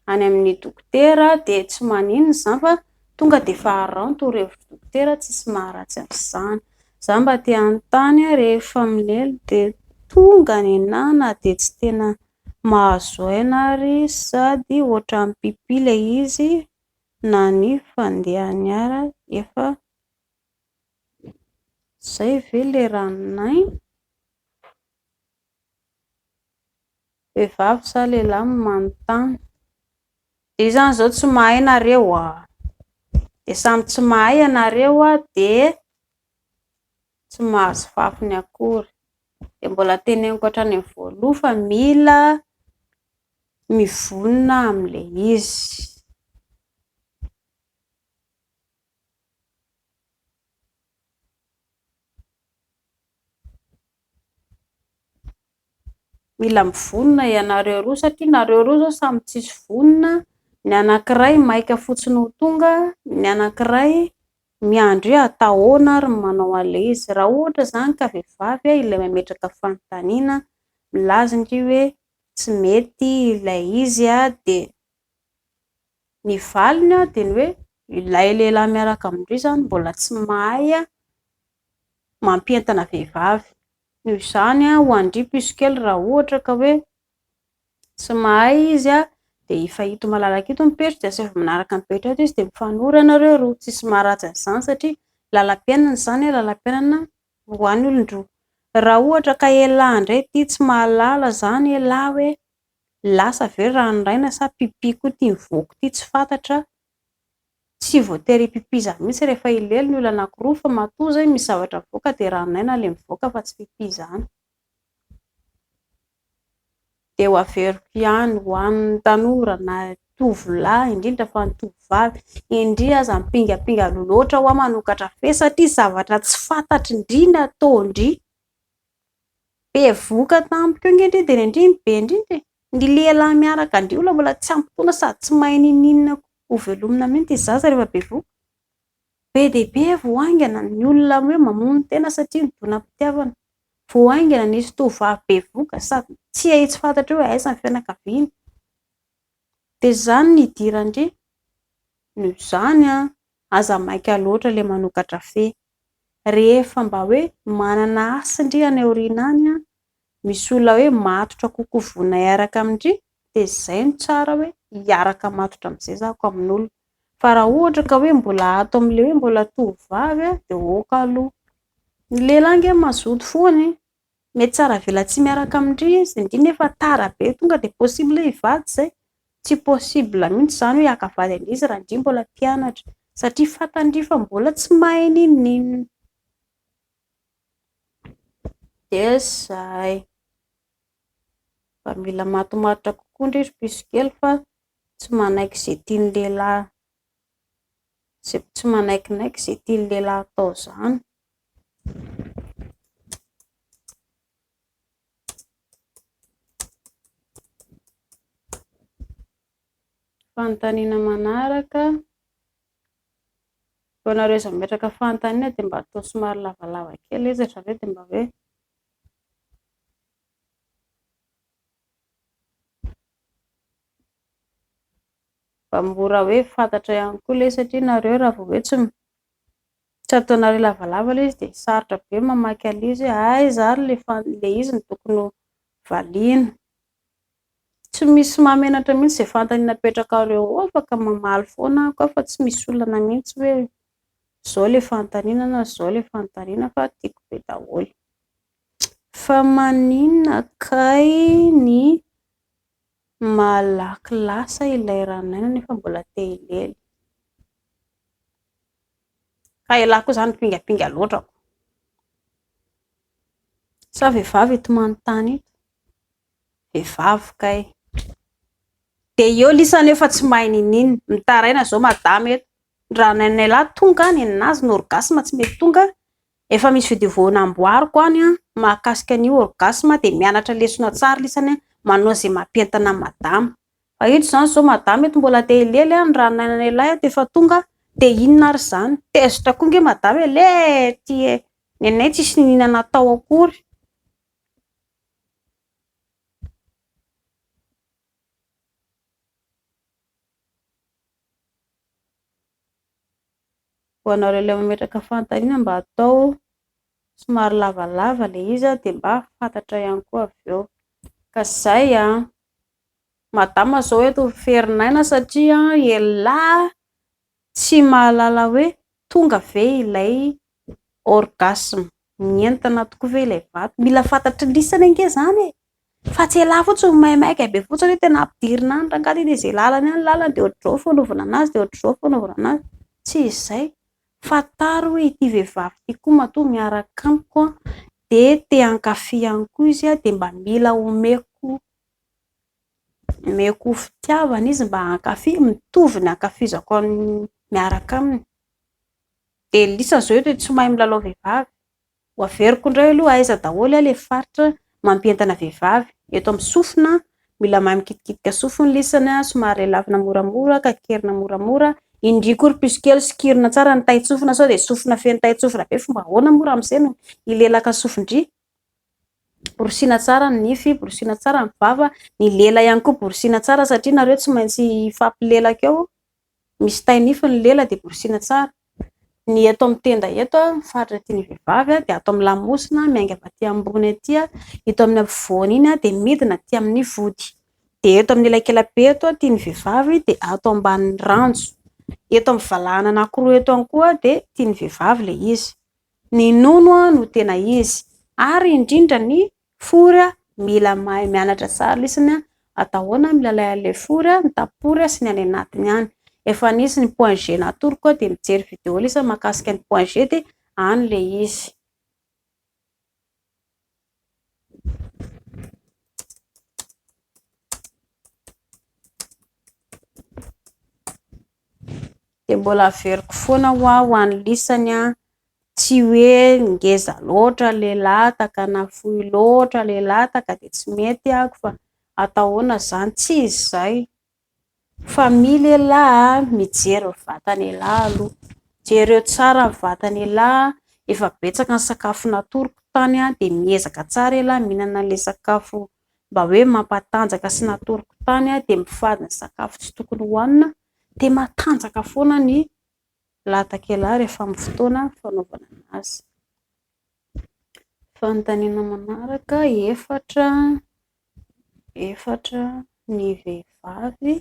any amin'ny dokotera dia tsy maninona izany fa tonga dia efa arao ny torohevitra dokotera, tsisy maharatsy an'izany. Izaho mba te hanontany rehefa milelo dia tonga ny ahy na dia tsy tena mahazo aina ary sady ohatran'ny pipi ilay izy na ny fandehany ara efa izay ve ilay ranonay? Vehivavy sa lehilahy no manontany? Dia izany izao tsy mahay ianareo dia samy tsy mahay ianareo dia tsy mahazo fafiny akory. Dia mbola teneniko hatrany amin'ny voaloha fa mila mivonona amin'ilay izy. Mila mivonona ianareo roa satria nareo roa izao samy tsisy vonona. Ny anankiray maika fotsiny ho tonga, ny anankiray miandry hoe atahoana ary manao an'ilay izy. Raha ohatra izany ka vehivavy ilay mametraka fanontaniana milaza indry hoe tsy mety ilay izy dia ny valiny dia ny hoe ilay lehilahy miaraka amindry izany mbola tsy mahay mampientana vehivavy. Noho izany ho andry pisikely raha ohatra ka hoe tsy mahay izy dia efa hito malalaka ito mipetraka dia asy manaraka mipetraka eto izy dia mifanora ianareo roa, tsisy maharatsy an'izany satria lalam-piainana izany lalam-piainana ho an'ny olon-droa. Raha ohatra ka ialahy indray ity tsy mahalala izany ialahy hoe lasa ve ranoray sa pipi koa tia mivoaka ity tsy fantatra, tsy voatery pipi izany mihitsy rehefa ilelo ny olona anankiroa fa matoa izay misy zavatra mivoaka dia ranonay na ilay mivoaka fa tsy pipi izany. Dia ho averiko ihany ho an'ny tanora na tovolahy indrindra fa ny tovovavy indrindra aza mipingapinga loatra ho manokatra fe satria zavatra tsy fantatry indrindra atao indry be voka tampoka eo indrindra dia indrindra be indrindra ny lehilahy miaraka indry olona mbola tsy ampitoana sady tsy mahay ninina ho velomina mihitsy izaza rehefa be voka. Be dia be vao aingana ny olona hoe mamono tena satria midona-pitiavana. Vao aingana nisy tovovavy be voka sady tsy ahitsy fantatra hoe aiza ny fianakaviana. Dia izany ny idirandry. Noho izany aza maika loatra ilay manokatra fe. Rehefa mba hoe manana asa indry any aoriana any misy olona hoe matotra kokoa vonona hiaraka amindry dia izay no tsara hoe hiaraka matotra amin'izay zako amin'olona. Fa raha ohatra ka hoe mbola ato amin'ilay hoe mbola tovovavy dia oka aloha. Ny lehilahy ange mazoto foana mety tsara vela tsy miaraka amindry izy indrindra nefa tara be tonga dia possible hivady izay. Tsy possible mihitsy izany hoe haka vady indry izy raha indry mbola mpianatra satria fantandry fa mbola tsy mahay ninina. Dia izay fa mila matomatotra kokoa indry ry pisikely fa tsy manaiky izay tian'ny lehilahy, tsy manaikinaiky izay tian'ny lehilahy atao izany. Fanontaniana manaraka. Vao nareo iza mipetraka fanontaniana dia mba atao somary lavalava kely izy dia mba hoe mba mora hoe fantatra ihany koa ilay satria nareo raha vao hoe Tsy ataonareo lavalava le izy dia sarotra be mamaky an'izy ay zary le izy ny tokony valiana. Tsy misy mahamenatra mihitsy izay fantany napetraka reo afaka mamaly foana koa fa tsy misy olana mihitsy hoe zao le fantaniana na zao le fantaniana fa tiako be daholo. Fa maninona kay ny malaky lasa ilay ranonaina nefa mbola te hilely. Ka ialahy koa izany pingapinga loatra. Sa vehivavy eto manontany ito? Vehivavy kay. Dia eo lisany efa tsy mahay ninina. Mitaraina zao madama eto. Raha ny lahy tonga ny aminazy ny orgasme tsy mety tonga. Efa misy video vao namboariko any mahakasika ny orgasme dia mianatra lesona tsara lisany manao izay mampentana madama. Fa ito izany zao madama eto mbola te hilely ny ranonaina lahy eto efa tonga dia inona ary izany? Tezitra koa nge madama le ty ny anay tsisy ninina natao akory. Ho anareo ilay mametraka fantaniana mba atao somary lavalava le izy dia mba fantatra ihany koa avy eo. Ka izay madama zao eto ferinaina satria ialahy tsy mahalala hoe tonga ve ilay orgasme. Mientana tokoa ve ilay vato. Mila fantatry lisany ange izany e. Fa tsy ialahy fotsiny maimaika be fotsiny hoe tena ampidirina any rangahy dia izay lalany any lalany dia ohatr'izao fanaovana anazy dia ohatr'izao fanaovana anazy. Tsy izay. Fantaro hoe ity vehivavy ity koa matoa miaraka amiko dia te hankafy ihany koa izy dia mba mila omeko fitiavana izy mba hankafy mitovy ny hankafizako miaraka aminy. Dia lisany zao eto tsy mahay milalao vehivavy. Ho averiko indray aloha aiza daholo ilay faritra mampentana vehivavy. Eto amin'ny sofina mila mahay mikitikitika sofiny lisany somary lavina moramora kakerina moramora. Indriko orpiskely sikirina tsara ny tay-tsofina sao dia sofina feno tay-tsofina be fomba ahoana mora amin'izay no hilelaka sofindry. Borosiana tsara ny nify, borosiana tsara ny vava, ny lela ihany koa borosiana tsara satria nareo tsy maintsy fampilelaka eo. Misy tay-nify ny lela dia borosiana tsara. Ny eto amin'ny tenda eto faritra tian'ny vehivavy dia ato amin'ny lamosina miainga avy aty ambony aty eto amin'ny afovoany iny dia midina aty amin'ny vody. Dia eto amin'ny elakelabe eto tian'ny vehivavy dia ato ambanin'ny ranjo. Eto amin'ny valahana anankiroa eto ihany koa dia tian'ny vehivavy ilay izy. Ny nono no tena izy ary indrindra ny fory mila mahay mianatra tsara lisany atahoana milalay an'ilay fory ny tapory sy ny any anatiny any. Efa nisy ny point G natoroko dia mijery video lisany mahakasika ny point G dia any ilay izy. Dia mbola averiko foana ho an'ny lisany tsy hoe ngeza loatra lehilahy takana fohy loatra lehilahy taka dia tsy mety ako fa atahoana izany tsy izay. Fa mila lehilahy mijery vatany lehilahy aloha. Jereo tsara ny vatany lehilahy. Efa betsaka ny sakafo natoroko tany dia miezaka tsara lehilahy mihinana ilay sakafo mba hoe mampatanjaka sy natoroko tany dia mifady ny sakafo tsy tokony hohanina dia matanjaka foana ny latakelahy rehefa amin'ny fotoana fanaovana azy. Fanontaniana manaraka efatra ny vehivavy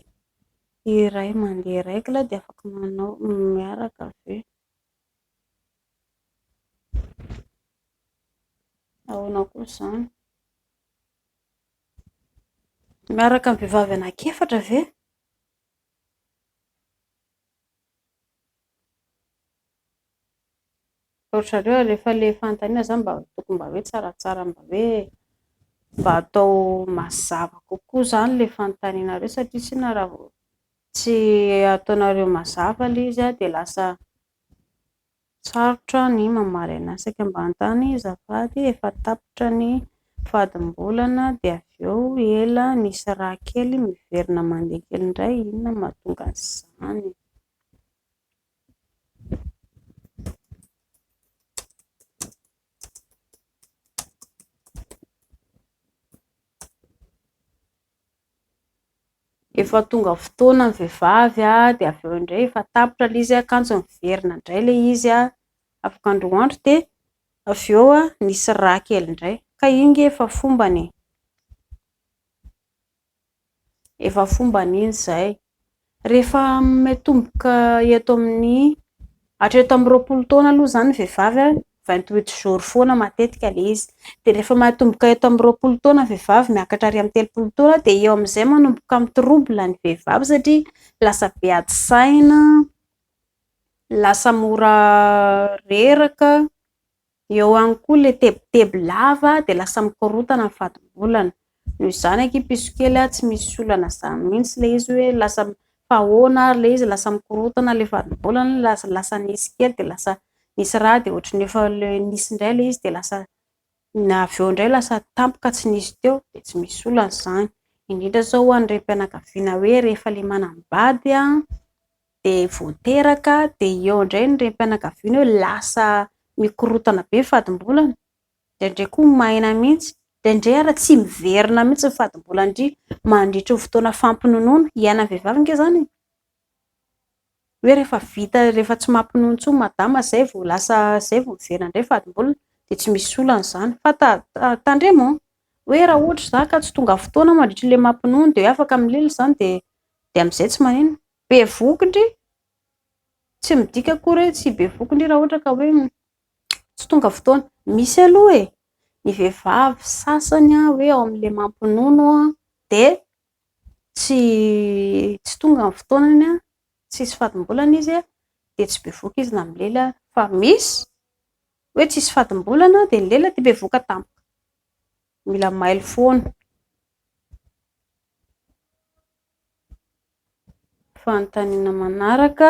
iray mandeha règle dia afaka manao miaraka ve? Ahoana koa izany? Miaraka amin'ny vehivavy anankefatra ve? Ohatrareo rehefa ilay fanontaniana izany mba tokony mba hoe tsaratsara mba atao mazava kokoa izany ilay fanontanianareo satria tsy na raha vao tsy ataonareo mazava ilay izy dia lasa sarotra ny mamaly anazy. Saika ambany tany azafady efa tapitra ny fadim-bolana dia avy eo ela nisy raha kely miverina mandeha kely indray inona mahatonga an'izany? Efa tonga fotoana ny vehivavy dia avy eo indray efa tapitra ilay izy akanjo miverina indray ilay izy afaka androandro dia avy eo nisy rà kely indray ka iny efa fombany izay rehefa mitomboka eto amin'ny hatreto amin'ny 20 taona aloha zany vehivavy 28 jours foana matetika le izy dia rehefa matomboka eto amin'ny 20 taona vehivavy miakatra ary amin'ny 30 taona dia eo amin'izay manomboka amin'ny trouble ny vehivavy satria lasa be ady saina, lasa mora reraka, eo ihany koa le tebotebo lava dia lasa mikorotana ny fatim-bolana. Noho izany ankipisy kely tsy misy olana izany mihitsy le izy hoe lasa fahoana le izy lasa mikorotana le fatim-bolana, lasa nisy kely dia lasa nisy raha dia ohatry ny efa nisy indray le izy dia lasa avy eo indray lasa tampoka tsy nisy teo dia tsy misy olana izany. Indrindra zao ho an'ireny mpianakaviana hoe rehefa le manambady dia voateraka dia eo indray ny renim-pianakaviana hoe lasa mikorotana be fatim-bolana, indraindray koa maina mihitsy, indraindray ary tsy miverina mihitsy ny fatim-bolana mandritra ho fotoana fampinonoana iainan'ny vehivavy ange zany hoe rehefa vita rehefa tsy mampinono intsony madama zay vao miverina indray fatim-bolana dia tsy misy olana izany fa tandremo hoe raha ohatra zany ka tsy tonga fotoana mandritra le mampinono dia afaka milila izany dia amin'izay tsy manino be vokindry tsy midika akory hoe tsy be vokindry raha ohatra ka hoe tsy tonga fotoana. Misy aloha ny vehivavy sasany hoe ao amin'ilay mampinono dia tsy tonga ny fotoanany tsisy fatim-bolana izy dia tsy be voka izy na milela fa misy hoe tsisy fatim-bolana dia ny lela dia be voka tampoka, mila mailo foana. Fanontaniana manaraka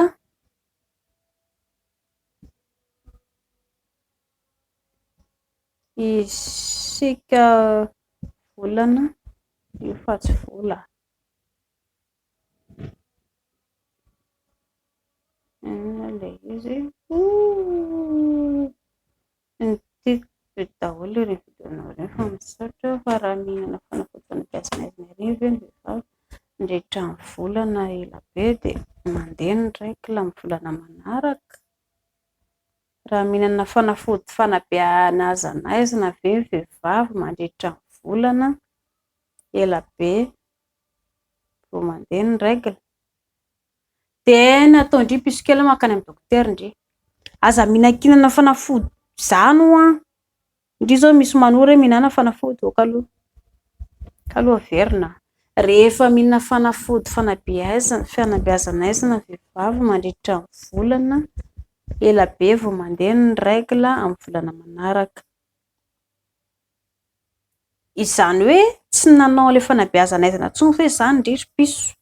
isika volana io fa tsy vola le izy ny daholo ireny vidinao ireny fa misaotra fa raha mihinana fanafody fanabeazana ireny ve ny vehivavy mandritra ny volana ela be dia mandeha ny règle amin'ny volana manaraka. Raha mihinana fanafody fanabeazana ve ny vehivavy mandritra ny volana ela be vao mandeha ny règle dia nataondry pisikely mankany amin'ny dokotera indry aza mihinan-kinana fanafody izany indry zao misy manora hoe mihinana fanafody kaloha verina. Rehefa mihinana fanafody fanabeazana vehivavy mandritra ny volana ela be vao mandeha ny règle amin'ny volana manaraka, izany hoe tsy nanao ilay fanabeazana intsony fa izany indrindra piso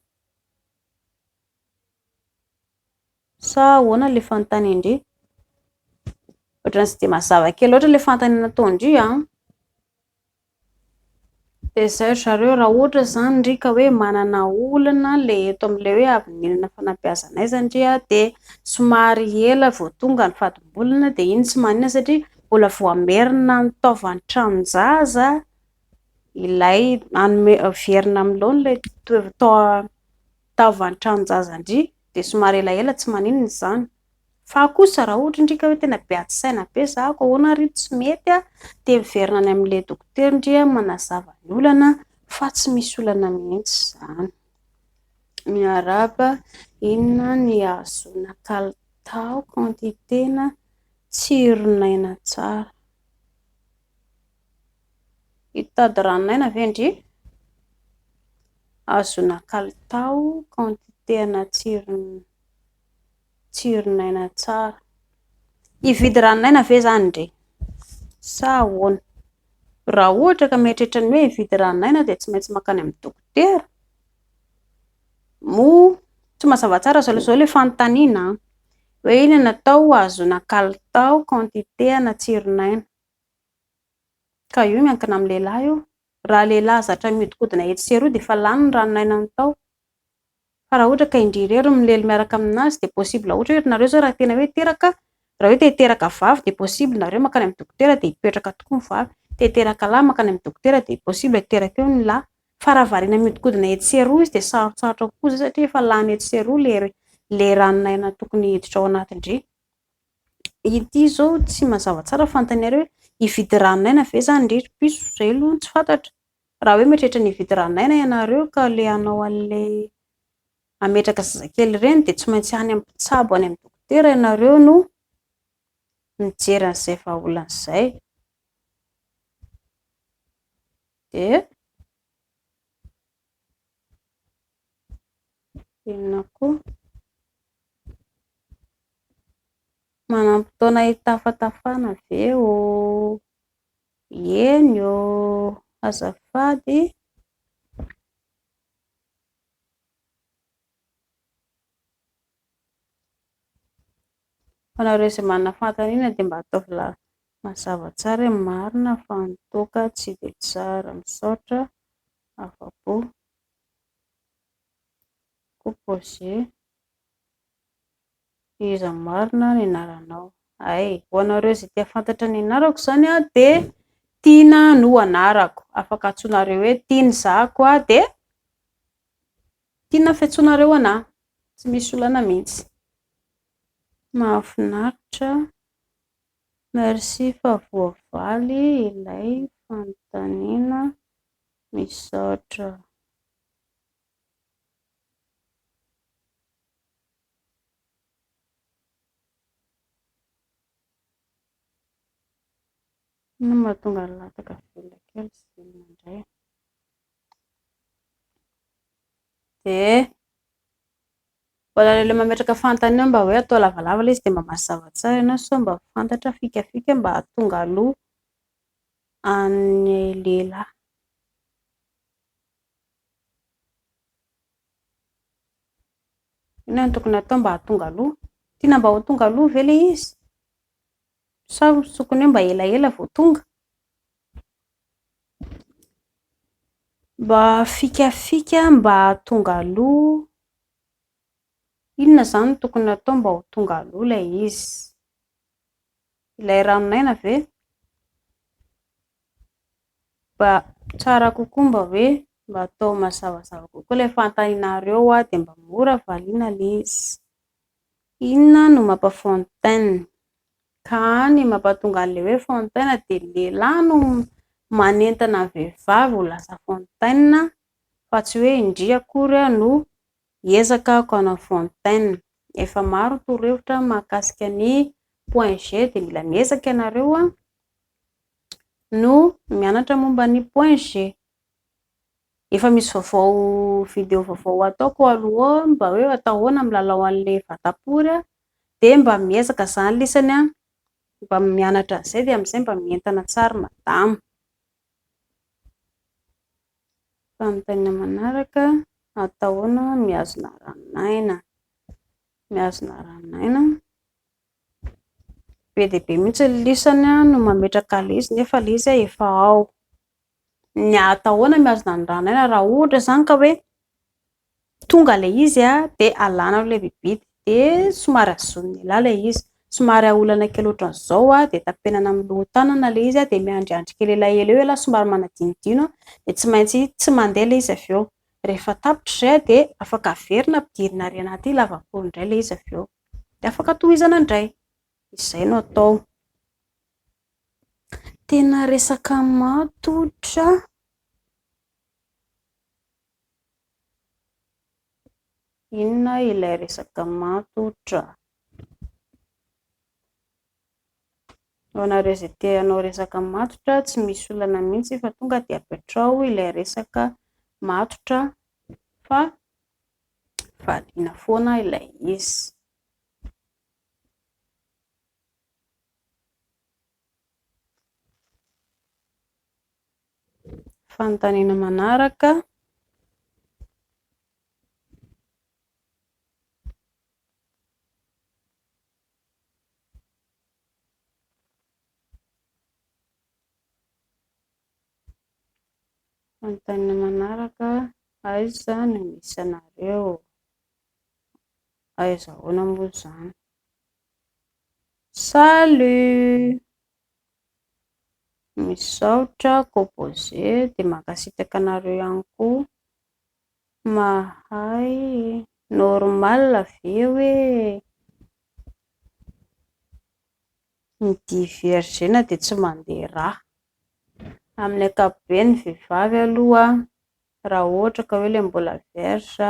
sa ahoana ilay fanontany indry ohatran'ny tsy dia mazava kely loatra ilay fanontaniana tao indry dia izay zareo raha ohatra izany indry ka hoe manana olana ilay eto amin'ilay hoe avy mihinana fanabeazana indry dia somary ela vao tonga ny fatim-bolana dia iny tsy manina satria mbola vao amerina ny taovan-tranonjaza ilay verina amin'ilay ilay taovan-tranonjaza indry dia somary elaela tsy maninona izany. Fa kosa raha ohatra indry ka hoe tena be ady saina be zahako ahoana ary tsy mety dia miverina any amin'ilay dokotera indry manazava ny olana fa tsy misy olana mihitsy izany. Miarahaba, inona ny ahazoana kalitao quantité-na tsiron'aina tsara? Hitady ranonaina ve indry? Ahazoana kalitao quantité-na tsiron'aina tsara. Hividy ranonaina ve zany indry sa ahoana? Raha ohatra ka mieritreritra ny hoe hividy ranonaina dia tsy maintsy mankany amin'ny dokotera tsy mazava tsara izao ilay fanontaniana hoe inona natao ahazoana kalitao quantité-na tsiron'aina ka io miankina amin'ny lehilahy io. Raha lehilahy zatra mihodinkodina etsy sy eroa dia efa lany ny ranonaina natao, fa raha ohatra ka indry-irery milely miaraka aminazy dia possible ohatra hoe nareo zao raha tena hoe teraka, raha hoe te-hiteraka vavy dia possible nareo mankany amin'ny dokotera dia hipetraka tokoa ny vavy, te-hiteraka lahy mankany amin'ny dokotera dia possible hiteraka eo ny lahy. Fa raha variana mihodinkodina etsy sy eroa izy dia sarotsarotro kokoa satria efa lany etsy sy eroa ilay ranonaina tokony hiditra ao anatindry. ity zao tsy mazava tsara fantanareo hoe hividy ranonaina ve zany indrindra piso zay aloha tsy fantatra. Raha hoe mieritreritra ny hividy ranonaina ianareo ka le anao an'ilay ametraka zazakely ireny dia tsy maintsy any amin'ny mpitsabo any amin'ny dokotera ianareo no mijery an'izay vahaolana izay. Dia inona koa manam-potoana hitafatafana ve o eny o azafady anareo izay manana fantaniana dia mba ataovy mazava tsara marina fa nitoka tsy dia tsara misaotra afa-po composé iza marina ny anaranao. Ay, ho anareo izay tia fantatra ny anarako izany dia Tiana no anarako. Afaka antsoinareo hoe Tiana zako dia Tiana fiantsoanareo anahy. Tsy misy olana mihitsy. Mahafinaritra. Merci fa voavaly ilay fanontaniana. Misaotra. Inona mahatonga ny lataka velona kely sy velona indray. Dia ilay mametraka fanontaniana mba hoe atao lavalava ilay izy dia mba mazava tsara ianao sao mba fantatra fikafika mba hahatonga aloha an'ny lehilahy. Inona no tokony atao mba hahatonga aloha? Tiana mba ho tonga aloha ve ilay izy? Sa tokony hoe mba elaela vao tonga? Mba fikafika mba hahatonga aloha. Inona izany no tokony atao mba ho tonga aloha ilay izy? Ilay ranonaina ve? Mba tsara kokoa mba hoe mba atao mazavazava kokoa ilay fanontanianareo dia mba mora valiana ilay izy. Inona no mampafontaine? Ka ny mampatonga an'ilay hoe fontaine dia lehilahy no manentana ny vehivavy ho lasa fontaine fa tsy hoe indri akory no hiezaka hanao fontaine. Efa maro torohevitra mahakasika ny point G dia mila miezaka ianareo no mianatra momba ny point G. Efa misy video vaovao ataoko aloha mba hoe atao ahoana amin'ny lalao an'ilay vatapory dia mba miezaka izany lisany mba mianatra an'izay dia amin'izay mba mientana tsara madama. Fanontaniana manaraka atao ahoana mihazona ranonaina. Mihazona ranonaina be dia be mihitsy ny lisany no mametraka ilay izy nefa ilay izy efa ao. Ny atao ahoana mihazona ny ranonaina raha ohatra izany ka hoe tonga ilay izy dia alàna ilay bibidy dia somary azonina ela ilay izy. Somary aolana kely ohatran'izao dia tapenana amin'ny lohan-tanana ilay izy dia miandriandry kely elaela eo ela somary manadinodino dia tsy maintsy tsy mandeha ilay izy avy eo. Rehefa tapitra izay dia afaka averina ampidirina ary anaty lavapory indray ilay izy avy eo dia afaka tohizana indray. Izay no atao. Tena resaka matotra. Inona ilay resaka matotra? Ho anareo izay te hanao resaka matotra tsy misy olana mihitsy fa tonga dia apetrao ilay resaka matotra fa valiana foana ilay izy. Fanontaniana manaraka. Fanontaniana manaraka. Aiza no misy anareo? Aiza ahoana moa izany? Salut! Misaotra composé dia mankasitraka anareo ihany koa. Mahay normal ve hoe Ny divergena dia tsy mandeha raha. Amin'ny ankapobeny ny vehivavy aloha raha ohatra ka hoe ilay mbola vierge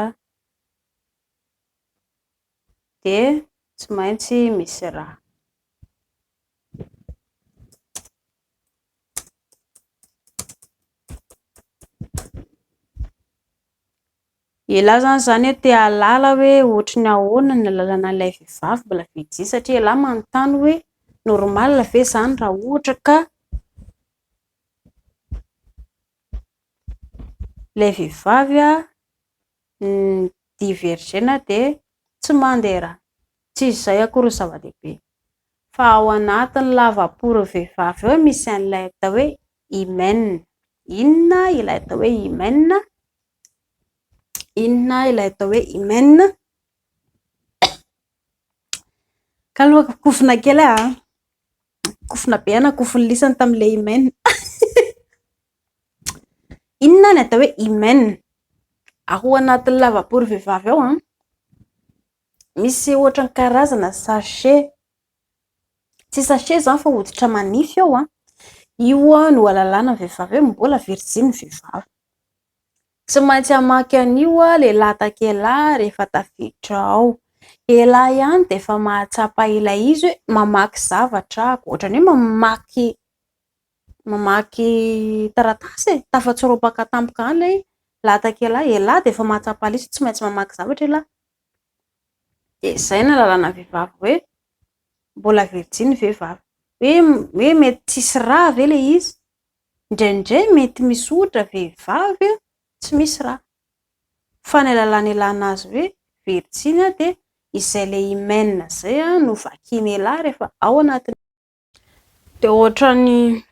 dia tsy maintsy misy raha. Ialahy zany hoe te halala hoe ohatry ny ahoana ny lalana ilay vehivavy mbola vitsy satria ialahy manontany hoe normal ve zany raha ohatra ka ilay vehivavy divergena dia tsy mandeha raha. Tsy izay akory ny zava-dehibe fa ao anatin'ny lavapory vehivavy eo misy an'ilay atao hoe hymen. Inona ilay atao hoe hymen? Inona ilay atao hoe hymen? Kaloha kofona kely kofona be kofony lisany tamin'ilay hymen. Inona ny atao hoe hymen? Ao anatin'ny lavapory vehivavy ao misy ohatra ny karazana sachet. Tsy sachet zany fa hoditra manify ao io no ahalalana ny vehivavy hoe mbola virgile ny vehivavy. Tsy maintsy hamaky an'io ilay latakelahy rehefa tafiditra ao. Ialahy ihany dia efa mahatsapa ilay izy hoe mamaky zavatra ohatran'ny hoe mamaky taratasy tafatsiropaka tampoka any ilay latakelahy. Ialahy dia efa mahatsapa ilay izy tsy maintsy mamaky zavatra ialahy. Dia izay no ahalalana vehivavy hoe mbola virgile ny vehivavy. Hoe mety tsisy raha ve ilay izy? Indraindray mety misy ohatra vehivavy tsy misy raha. Fa ny ahalalana ilana azy hoe virgile dia izay ilay hymen izay no vakiany ialahy rehefa ao anatiny. Dia ohatran'ny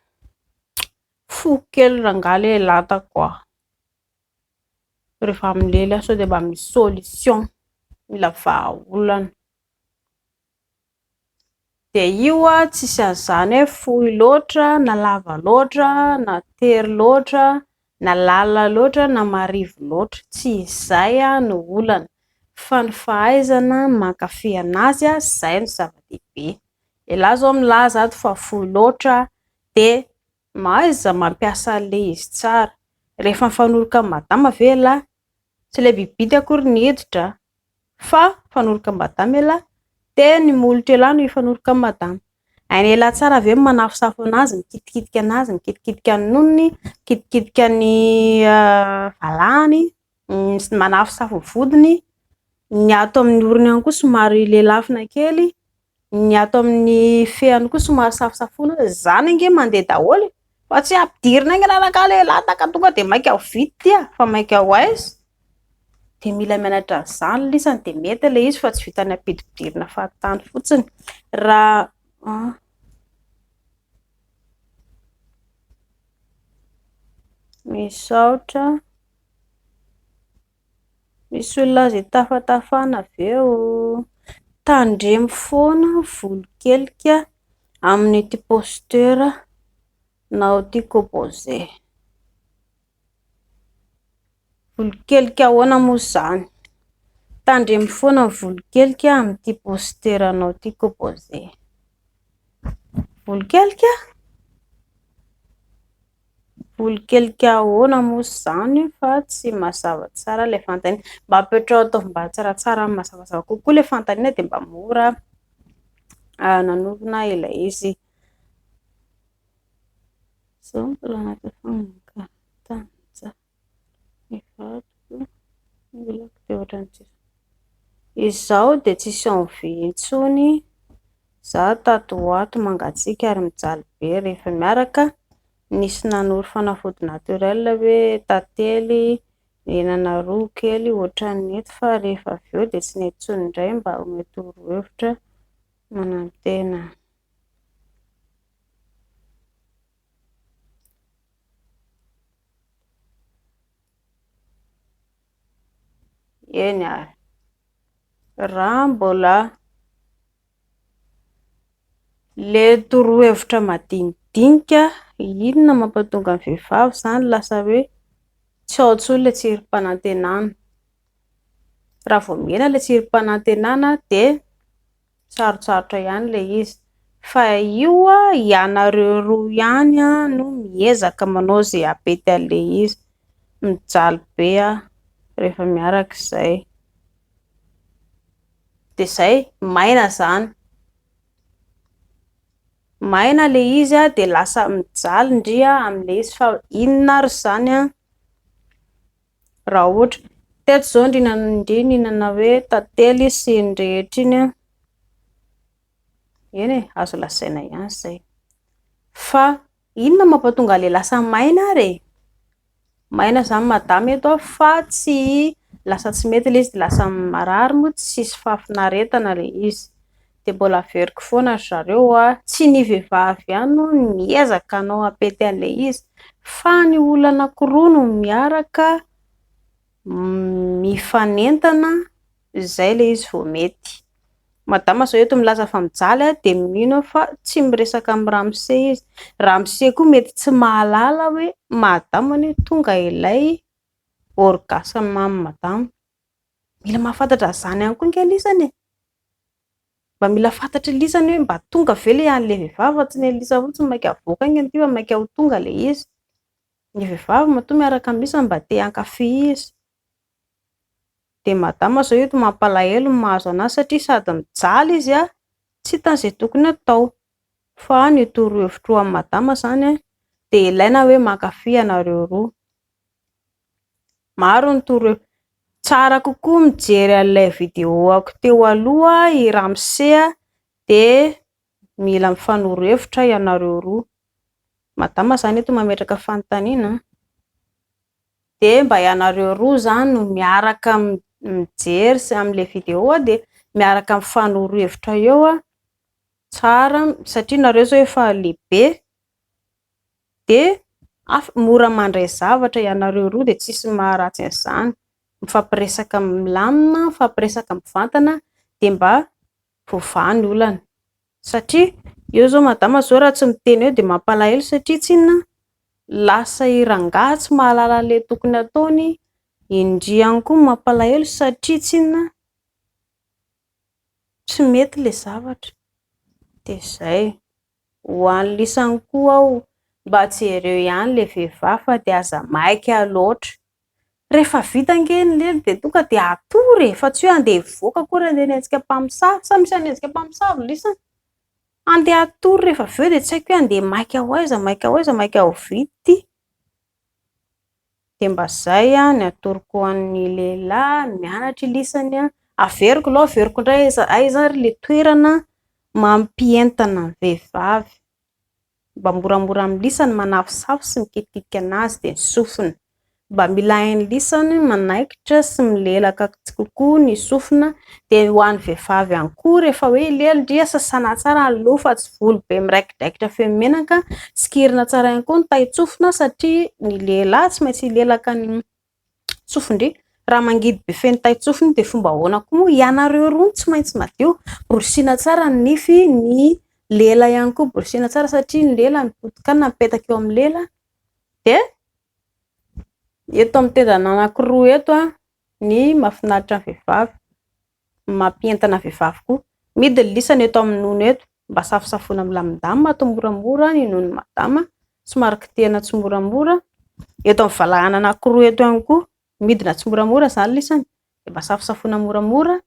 fo kely rangaha ilay latako rehefa milely sao dia mba misy solution mila vahaolana. Dia io tsisy an'izany hoe fohy loatra na lava loatra na tery loatra na lalina loatra na marivo loatra. Tsy izay no olana fa ny fahaizana mankafy anazy izay no zava-dehibe. Ialahy izao milaza ato fa fohy loatra dia aiza mampiasa an'ilay izy tsara. Rehefa mifanoroka amin'ny madama ve ialahy? Tsy ilay bibidy akory ny heditra fa mifanoroka amin'ny madama ialahy dia ny molotra ialahy no mifanoroka amin'ny madama. Hainy ialahy tsara ve manafosafo anazy, mikitikitika anazy, mikitikitika ny nonony, mikitikitika ny valahany, manafosafo ny vodiny, ny ato amin'ny orony ihany koa somary lelafina kely, ny ato amin'ny fehany koa somary safosafoina. Izany ange mandeha daholo fa tsy ampidirina eny lalaka lehilahy taka tonga dia maika ho vity fa maika ho aiza. Dia mila mianatra an'izany lisany dia mety ilay izy fa tsy vitany ampidipidirina fahatany fotsiny. Raha misaotra misy olona izay tafatafana avy eo. Tandremo foana volo-kelika amin'ny ity postura na ity composé. Volo-kelika ahoana moa izany? Tandremo foana ny volo-kelika amin'ity postura anao ity composé. Volo-kelika? Volo-kelika ahoana moa izany fa tsy mazava tsara ilay fanontaniana. Mba apetrao ataovy mba tsaratsara mazavazava kokoa ilay fanontaniana dia mba mora nanorina ilay izy. Izaho dia tsisy envie intsony. Izaho tato ho ato mangatsiaka ary mijaly be rehefa miaraka. Nisy nanory fanafody naturel hoe tantely mihinana roa kely ohatran'ny eto fa rehefa avy eo dia tsy nety intsony indray mba mety torohevitra manantena. Eny ary raha mbola le torohevitra madinidinika inona mampatonga ny vehivavy izany lasa hoe tsy ao intsony ilay tsirom-panantenana. Raha vao mihena ilay tsirom-panantenana dia sarotsarotra ihany ilay izy fa io ianareo roa ihany no miezaka manao zay apety ale izy, mijaly be rehefa miaraka izay. De zay maina zany, maina le izy de lasa mijaly ndria am'le izy, fa inona ary zany raha ohatra teto zao ndrinana hoe tantely sy ny rehetra iny eny azo lasaina ihany zay, fa inona mampatonga le lasa maina ary maina zany madama eto fa tsy lasa tsy mety le izy, lasa marary moa, tsisy fahafinaretana le izy. De mbola averiko foana zareo tsy ny vehivavy ihany no miezaka hanao apety an'le izy, fa ny olona anankiroa no miaraka mifanentana zay le izy vao mety. Madama zao eto milaza fa mijaly de mino fa tsy miresaka amin'ny Ramose izy. Ramose koa mety tsy mahalala hoe madama ne tonga ilay orgasme amin'ny madama. Mila mahafantatra zany ihany koa nge lisany mba mila fantatra lisany hoe mba tonga ve le an'le vehivavy fa tsy ny lisa fotsiny maika avoaka iny ty fa maika ho tonga le izy. Ny vehivavy matoa miaraka amin'ny lisany mba te hankafy izy. De madama zao eto mampalahelo ny mahazo anazy satria sady mijaly izy tsy hitan'izay tokony atao, fa ny torohevitro amin'ny madama zany de ilaina hoe mankafy anareo roa. Maro ny torohevitra, tsara kokoa mijery an'ilay vidéo-ako teo aloha i Ramose de mila mifanorohevitra ianareo roa. Madama zany eto mametraka fanontaniana de mba ianareo roa zany no miaraka mijery sy amin'le vidéo de miaraka mifanorohevitra eo tsara, satria nareo zao efa lehibe de mora mandray zavatra ianareo roa de tsisy maharatsy an'izany, mifampiresaka milamina, mifampiresaka mivantana de mba voavaha ny olana, satria eo zao madama zao raha tsy miteny eo de mampalahelo satria tsy inona lasa irangaha tsy mahalala le tokony ataony, indriany koa mampalahelo satria tsy inona tsy mety le zavatra. De zay ho an'ny lisany koa aho mba jereo ihany le vehivavy fa de aza maika loatra, rehefa vita nge ny lelo de tonga de atory fa tsy hoe andeha hivoaka akory andeha niantsika mpamosavy, sa misy aniantsika mpamosavy lisany, andeha atory rehefa avy eo de tsy haiko hoe andeha maika ho aiza maika ho vity. De mba zay ny atoroko an'ny lehilahy mianatra lisany averiko aloha averiko indray aiza ary le toerana mampientana ny vehivavy mba moramora amin'ny lisany manafosafo sy mikitikitika anazy de ny sofina, mba mila hain'ny lisany manaikitra sy milelaka kokoa ny sofina. De ho an'ny vehivavy ihany koa rehefa hoe lelo ndria sasana tsara ny loha fa tsy volo be miraikidraikitra feno menaka, sikirina tsara ihany koa ny tai-tsofina satria ny lehilahy tsy maintsy hilelaka ny tsofindry, raha mangidy be feno tai-tsofina de fomba ahoana koa moa ianareo roa tsy maintsy madio, borosiana tsara ny nify, ny lela ihany koa borosiana tsara satria ny lela mipotika mipetaka eo amin'ny lela. De eto amin'ny tendana anankiroa eto ny mahafinaritra ny vehivavy, mampientana vehivavy koa, midy ny lisany eto amin'ny nono eto mba safosafoina milamindamina atao moramora ny nono madama, somary kitihana tsy moramora. Eto amin'ny valahana anankiroa eto ihany koa midina tsy moramora zany lisany de mba safosafoina moramora.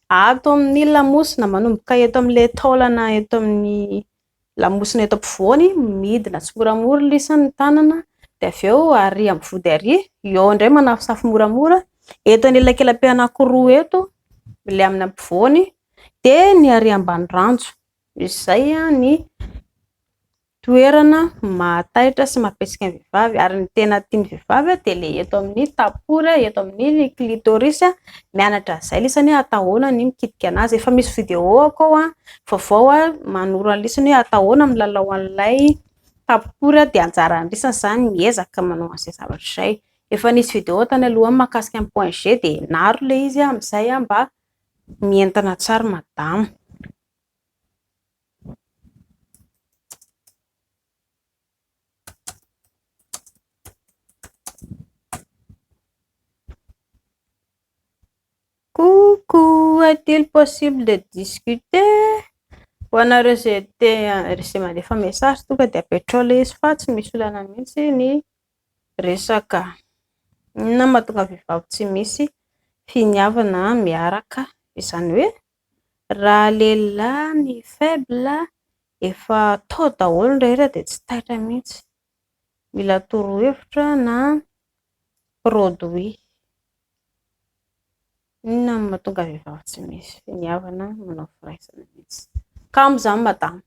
Ato amin'ny lamosina manomboka eto amin'le taolana eto amin'ny lamosina eto ampovoany midina tsy moramora lisany tanana, de avy eo arỳ amin'ny vody arỳ eo indray manafosafo moramora. Eto an'elakelam-pe anankiroa eto le amin'ny ampovoany de ny arỳ ambany ranjo, izay ny toerana mahataitra sy mahapesika ny vehivavy ary ny tena tian'ny vehivavy de le eto amin'ny tapory, eto amin'ny clitoris mianatra an'izay lisany atahoana ny mikitika anazy. Efa misy vidéo akao vaovao manoro ny lisany hoe atahoana milalao an'ilay tapory de anjaran'ny lisany zany miezaka manao an'izay zavatra izay. Efa nisy vidéo tany aloha mahakasika ny point G de naro le izy amin'izay mba mientana tsara madama. Coucou, est-il possible de discuter? Ho anareo izay mandefa message tonga dia petrol izy fa tsy misy olana mihitsy ny resaka. Inona mahatonga vehivavy tsy misy finiavana miaraka? Izany hoe raha lehilahy ny faible efa tao daholo ny rehetra dia tsy taitra mihitsy. Mila torohevitra na produit. Inona no mahatonga vehivavy tsy misy finiavana manao firaisana mihitsy? Kamo izany madama.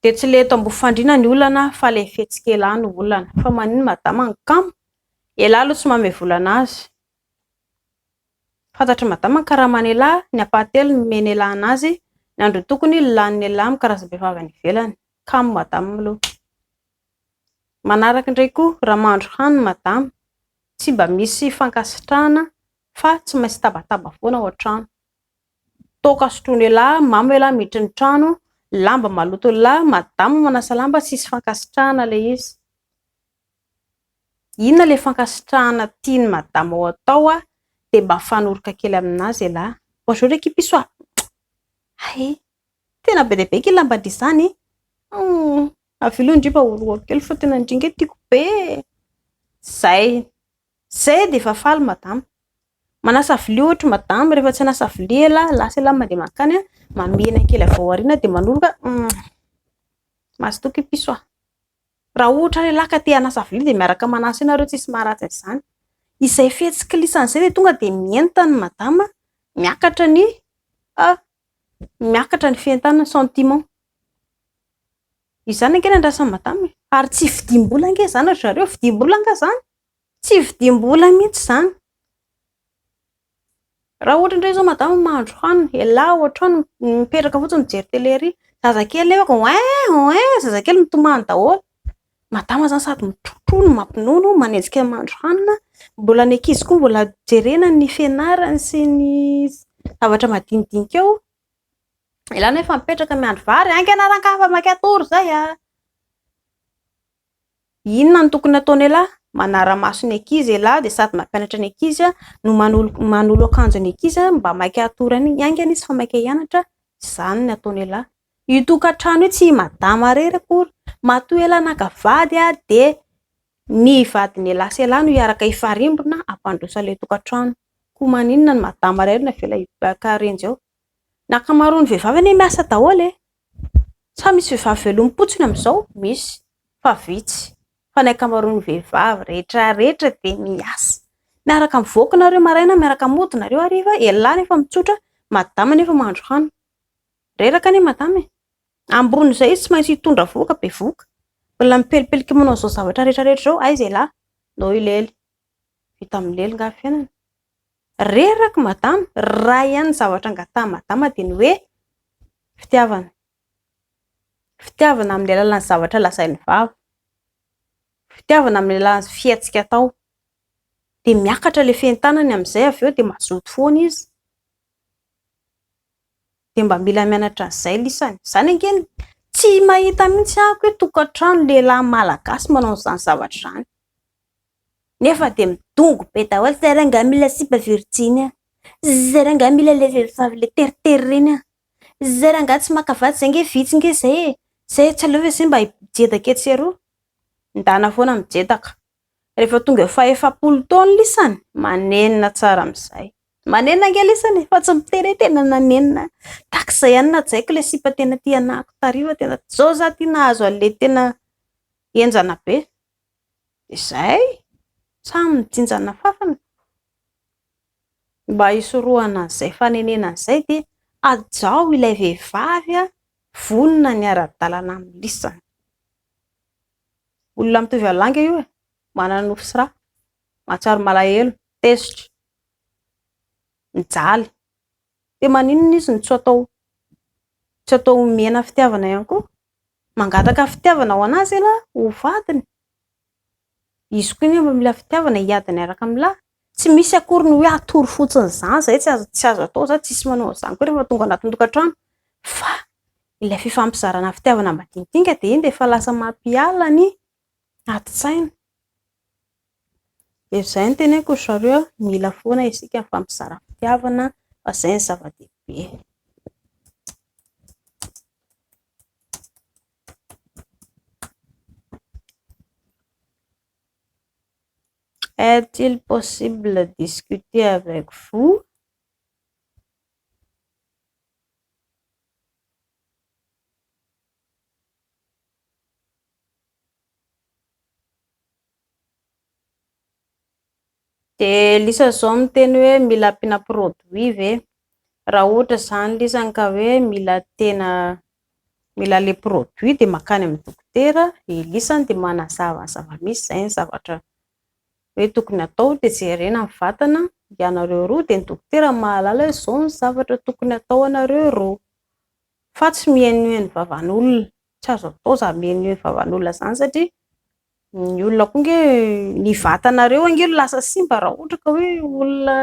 Dia tsy ilay eto ambofandriana ny olana fa ilay fihetsikelah ny olana. Fa maninona madama ny kamo? Ialahy aloha tsy manome volana azy. Fantatry madama ny karaha manelahy, ny ampatelo ny menelahy anazy, ny andro tokony lanin'ny lehilahy amin'ny karazam-behivavy any ivelany. Kamo madama aloha. Manaraka indray koa raha mahandro hanina madama, tsy mba misy fankasitrahana fa tsy maintsy tabataba foana ao an-trano. Toaka sotroin'ny lehilahy, mamy lehilahy miditra ny trano, lamba maloto lehilahy, madama manasa lamba, tsisy fankasitrahana ilay izy. Inona ilay fankasitrahana tiany madama ao atao dia mba fanorika kely aminazy lehilahy. Ohatry hoe kipiso ay, tena be dia be kely lamba izany. Avy ndry mba orohoro kely fa tena indringa tiako be. Zay dia efa faly madama. Manasa vilia ohatra madama, rehefa tsy hanasa vilia lasa lehilahy mandeha mankany mamena kely avy ao aoriana dia manoroka. Mazotoa kipiso raha ohatra lehilahy ka te hanasa vilia dia miaraka manasa ianareo tsisy maharatsy izany. Izay fihetsikilisana izay dia tonga dia mientana ny madama, miakatra ny fientanana sentiment. Izany ange andrasan'ny madama. Ary tsy vidim-bola ange izany ry zareo, vidim-bola anga izany? Tsy vidim-bola mihitsy izany. Raha ohatra indray izao madama mahandro hanina, ialahy ao an-trano mipetraka fotsiny mijery télé ery, zazakely nefako zazakely mitomany daholo. Madama izany sady mitrotro no mampinono, manenjika mahandro hanina, mbola ny ankizy koa mbola jerena ny fianarany sy ny zavatra madinidinika eo. Ialahy nefa mipetraka miandry vary, ange anaran-kafa maka atory izay Inona no tokony ataony lehilahy? Manara-maso ny ankizy lehilahy dia sady mampianatra ny ankizy no manolo akanjo ny ankizy mba maika atorany iny. Aingana izy fa maika hianatra, izany ny ataony lehilahy. Io tokantrano io tsy madama rery akory. Matoa lehilahy naka vady dia ny vadiny lehilahy sy lehilahy no hiaraka hifarimbona hampandroso ilay tokantrano. Koa maninona ny madama rery navela hikarenjy ao? Ny ankamaroan'ny vehivavy anie miasa daholo Sa misy vehivavy velom-potsiny amin'izao? Misy, fa vitsy. Fa ny ankamaroan'ny vehivavy rehetra dia miasa. Miaraka mivoaka nareo maraina, miaraka mody nareo hariva, lehilahy nefa mitsotra, madama nefa mahandro hanina. Reraka anie madama ambony izay izy tsy maintsy hitondra voka be voka. Mbola mipelipelika manao izao zavatra rehetra izao, aiza lehilahy? Nao ilely. Vita milely nga fiainana. Reraka madama, raha ihany zavatra angatahany madama dia ny hoe fitiavana. Fitiavana amin'ny alalan'ny zavatra lazain'ny vavy. Fitiavana amin'ny alalan'ny fihetsika atao. Dia miakatra ilay fientanany amin'izay avy eo dia mazoto foana izy. Dia mba mila mianatra an'izay lisany. Izany angeny tsy mahita mihitsy ahako hoe tokantrano lehilahy malagasy manao izany zavatra izany. Nefa dia midongo be daholo, zareo angaha mila sipa virjiny, zareo angaha mila ilay vehivavy ilay teritery ireny, zareo angaha tsy maka vady izay nge vitsy nge izay tsy aleo izay mba hijedaka etsy eroa. Ndana foana mijedaka. Rehefa tonga efa 4 taona lisany, manenina tsara amin'izay. Manenina ange lisany fa tsy mitenetena nanenina. Takizay ihany najaiko ilay sipa tena tianako tariva, tena zao za tia nahazo an'ilay tena henjana be. Izay samy mijinjana fafana. Mba hisorohana an'izay fanenena an'izay dia ajao ilay vehivavy vonona ny ara-dalana amin'ny lisany. Olona mitovy alanga io manana nofo sy rà, mahatsaro malahelo, tezitra, mijaly. Dia maninona izy no tsy atao mena fitiavana ihany koa? Mangataka fitiavana ho anazy ho vadiny. Izy koa nefa mila fitiavana hiady miaraka amin'ny lahy. Tsy misy akory ny hoe atory fotsiny izany izay tsy azo atao, za tsisy manao izany koa rehefa tonga anatin'ny tokantrano. Fa ilay fifampizarana fitiavana madinidinika dia iny dia efa lasa mampiala ny ati-tsaina. Dia izay no teneniko ry zareo, mila foana isika ny fampizarana fitiavana fa izay ny zava-dehibe. Est-il possible de discuter avec vous? De lisa zao miteny hoe mila ampina produit ve? Raha ohatra zany lisany ka hoe mila le produit de makany amin'ny dokotera, lisany de manazava ny zava-misy, zay ny zavatra hoe tokony atao de jerena ny vatana ianareo roa, de ny dokotera mahalala hoe zao ny zavatra tokony atao anareo roa, fa tsy mihainoheno vavan'olona. Tsy azo atao za mihainoheno vavan'olona zany satria ny olona koa nge ny vatanareo ange lasa simba raha ohatra ka hoe olona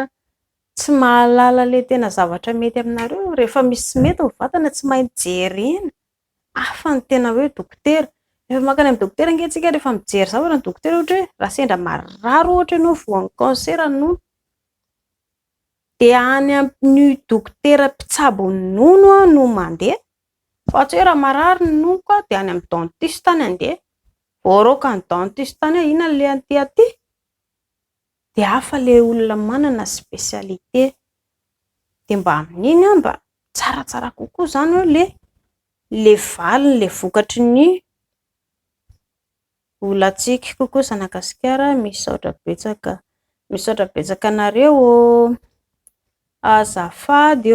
tsy mahalala le tena zavatra mety aminareo. Rehefa misy tsy mety ny vatana tsy maintsy jerena, hafa ny tena hoe dokotera. Rehefa makany amin'ny dokotera ange antsika rehefa mijery zavatra ny dokotera ohatra hoe raha sendra marary ohatra ianao voan'ny kansera no de any amin'ny dokotera mpitsabo nono no mandeha, fa tsy hoe raha marary ny nonoko de any amin'ny dentiste tany andeha. Voaroka ny dentiste tany hoe inona le anty aty, de hafa le olona manana spesialite. De mba amin'iny mba tsaratsara kokoa zany hoe le valiny le vokatry ny olantsika kokoa Sanagasikara. Misaotra betsaka anareo, azafady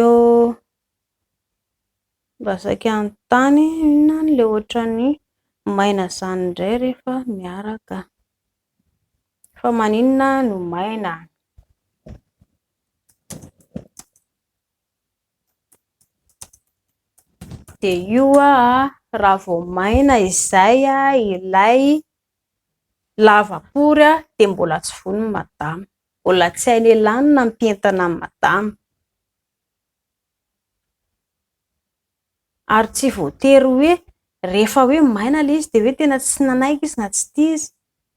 mba saika anontany inona le ohatran'ny maina zany indray rehefa miaraka, fa maninona no maina? De io raha vao maina izay ilay lavapory de mbola tsy vonony madama, mbola tsy hainy elany na mpientana amin'ny madama, ary tsy voatery hoe rehefa hoe maina le izy de hoe tena tsy nanaiky izy na tsy tia izy.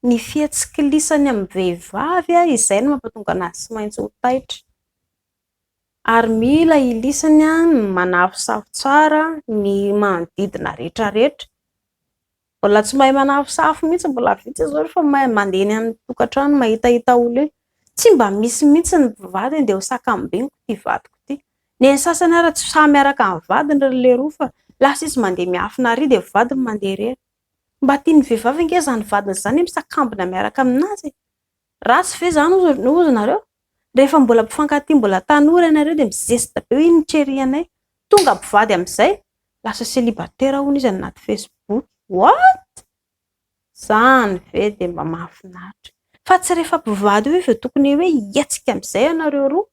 Ny fihetsikilisany amin'ny vehivavy izay no mampatonga anazy tsy maintsy ho taitra, ary mila ilisany manafosafo tsara ny manodidina rehetrarehetra. Mbola tsy mahay manafosafo mihitsy, mbola vitsy zao rehefa mandeha eny amin'ny tokantrano mahitahita olona eo, tsy mba misy mihitsy ny vadiny de ho sakambiniko ty vadiko ty. Ny sasany ara tsy samy miaraka amin'ny vadiny le roa fa lasa izy mandeha miafina ary de vadiny mandeha irery. Mba tian'ny vehivavy ange zany vadiny zany misakambina miaraka aminazy? Ratsy ve zany ozy nareo? Rehefa mbola mpifankatia mbola tanora ianareo de mizesta be hoe iny trerianay, tonga mpivady amin'izay lasa célibataire hono izy anaty Facebook. What? Zany ve de mba mahafinaritra? Fa tsy rehefa mpivady hoe tokony hoe hietsika amin'izay ianareo roa,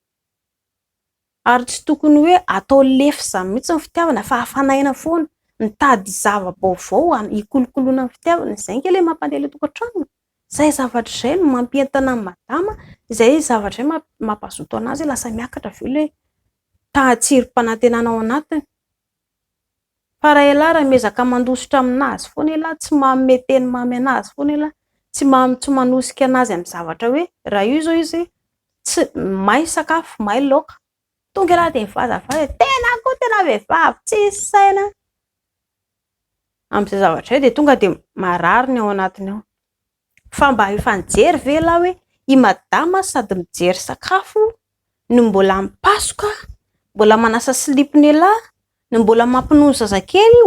ary tsy tokony hoe atao lefy mihitsy ny fitiavana fa hafanaina foana, mitady zava-baovao hikolokoloana ny fitiavana. Izay ange le mampandeha le tokantrano. Zay zavatra izay no mampientana amin'ny madama, izay zavatra izay mampazoto anazy lasa miakatra ve le tahitsirom-panantenana ao anatiny. Fa raha ialahy miezaka mandositra aminazy foana ialahy, tsy manome teny mamy anazy foana ialahy, tsy manosika anazy amin'ny zavatra hoe raha io zao izy tsy may sakafo, may laoka, tonga ialahy de mivazavaza tena koa tena vehivavy tsy saina amin'izay zavatra izay de tonga de marary ny ao anatiny ao. Fa mba efa nijery ve ialahy hoe i madama sady mijery sakafo no mbola mipasoka, mbola manasa slipony ialahy, no mbola mampinono zazakely,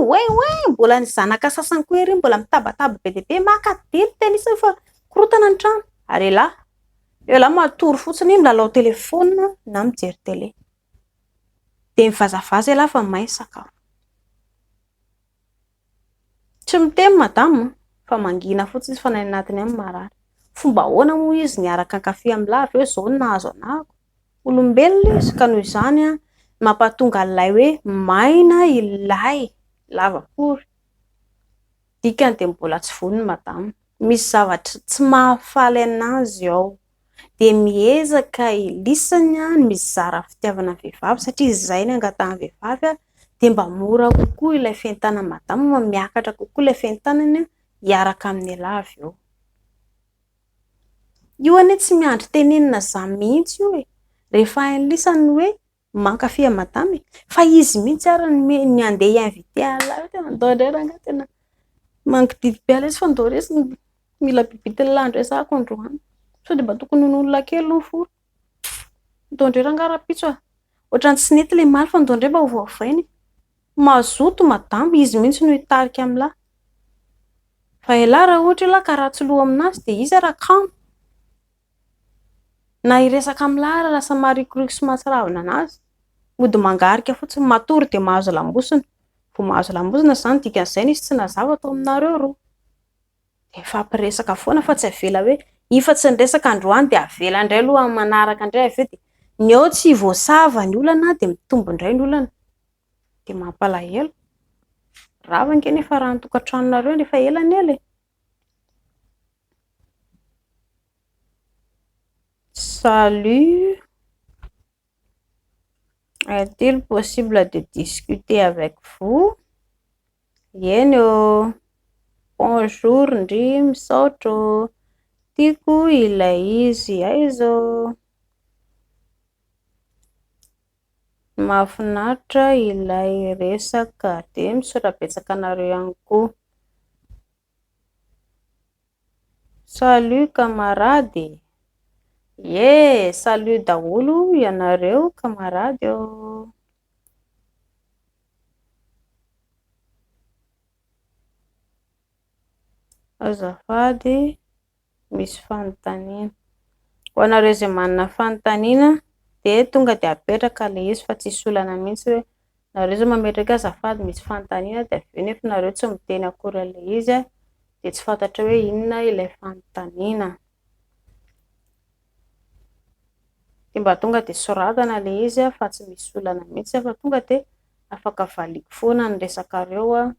mbola ny zanaka sasany koa ery mbola mitabataba be dia be maka dily tena isany fa korotana ny trano. Ary ialahy matory fotsiny milalao telefona na mijery tele, de mivazavaza ialahy fa may sakafo. Tsy miteny madama fa mangina fotsiny izy fa ny anatiny any marary. Fomba ahoana moa izy niaraka ankafy amin'ny lahy ve zao no nahazo anahako? Olombelona izy ka noho izany mampatonga an'ilay hoe maina ilay lavapory. Dikany de mbola tsy vonony madama, misy zavatra tsy mahafaly anazy ao, de miezaka ilisany ny mizara fitiavana vehivavy satria izay no angatahany vehivavy, de mba mora kokoa ilay fientanana madama, miakatra kokoa ilay fientanana hiaraka amin'ny alava eo. Io anie tsy miandry tenenina zany mihitsy io rehefa hain'ny lisany hoe mankafy madama, fa izy mihitsy ary ny andeha invité alava tena andao indray rangahy, tena mangididy be alay izy fa andao resy mila bibity landro resako androany. sao dia mba tokony olona kely no foro. Ndao rangara-pitso ohatrany tsy nety ilay maly fa ndao indray mba ho voavainy. Mazoto madambo izy mihitsy no hitarika amin'lahy. Fa ilahy raha ohatra ilahy ka ratsy loha aminazy dia izy raha kamo. Na hiresaka amin'lahy raha lasa marikoriko sy mahatsiravina anazy. Mody mangarika fotsiny matory dia mahazo lambosina. Vao mahazo lambosina izany dikan'izay izy tsy nazava atao aminareo roa. Dia fampiresaka foana fa tsy avela hoe ifa tsy niresaka androany dia avela indray aloha amin'ny manaraka indray avy eo dia ny eo tsy voasava ny olana dia mitombo indray ny olana. Dia mampalahelo. Rava ange nefa raha ny tokantranonareo nefa elany ela e. Salut. Est-il possible de discuter avec vous? Yeno. Bonjour, ndry misaotro. Tiako ilay izy aizo. Mahafinaritra ilay resaka dia misorabetsaka anareo ihany koa. Salut camarade. Salut daholo ianareo camarade. Azafady misy fanontaniana. Ho anareo izay manana fanontaniana dia tonga dia apetraka ilay izy fa tsisy olana mihitsy hoe nareo izao mametraka azafady misy fanontaniana dia avy eo nefa nareo tsy miteny akory ilay izy dia tsy fantatra hoe inona ilay fanontaniana. Dia mba tonga dia soratana ilay izy fa tsy misy olana mihitsy fa tonga dia afaka valiko foana ny resakareo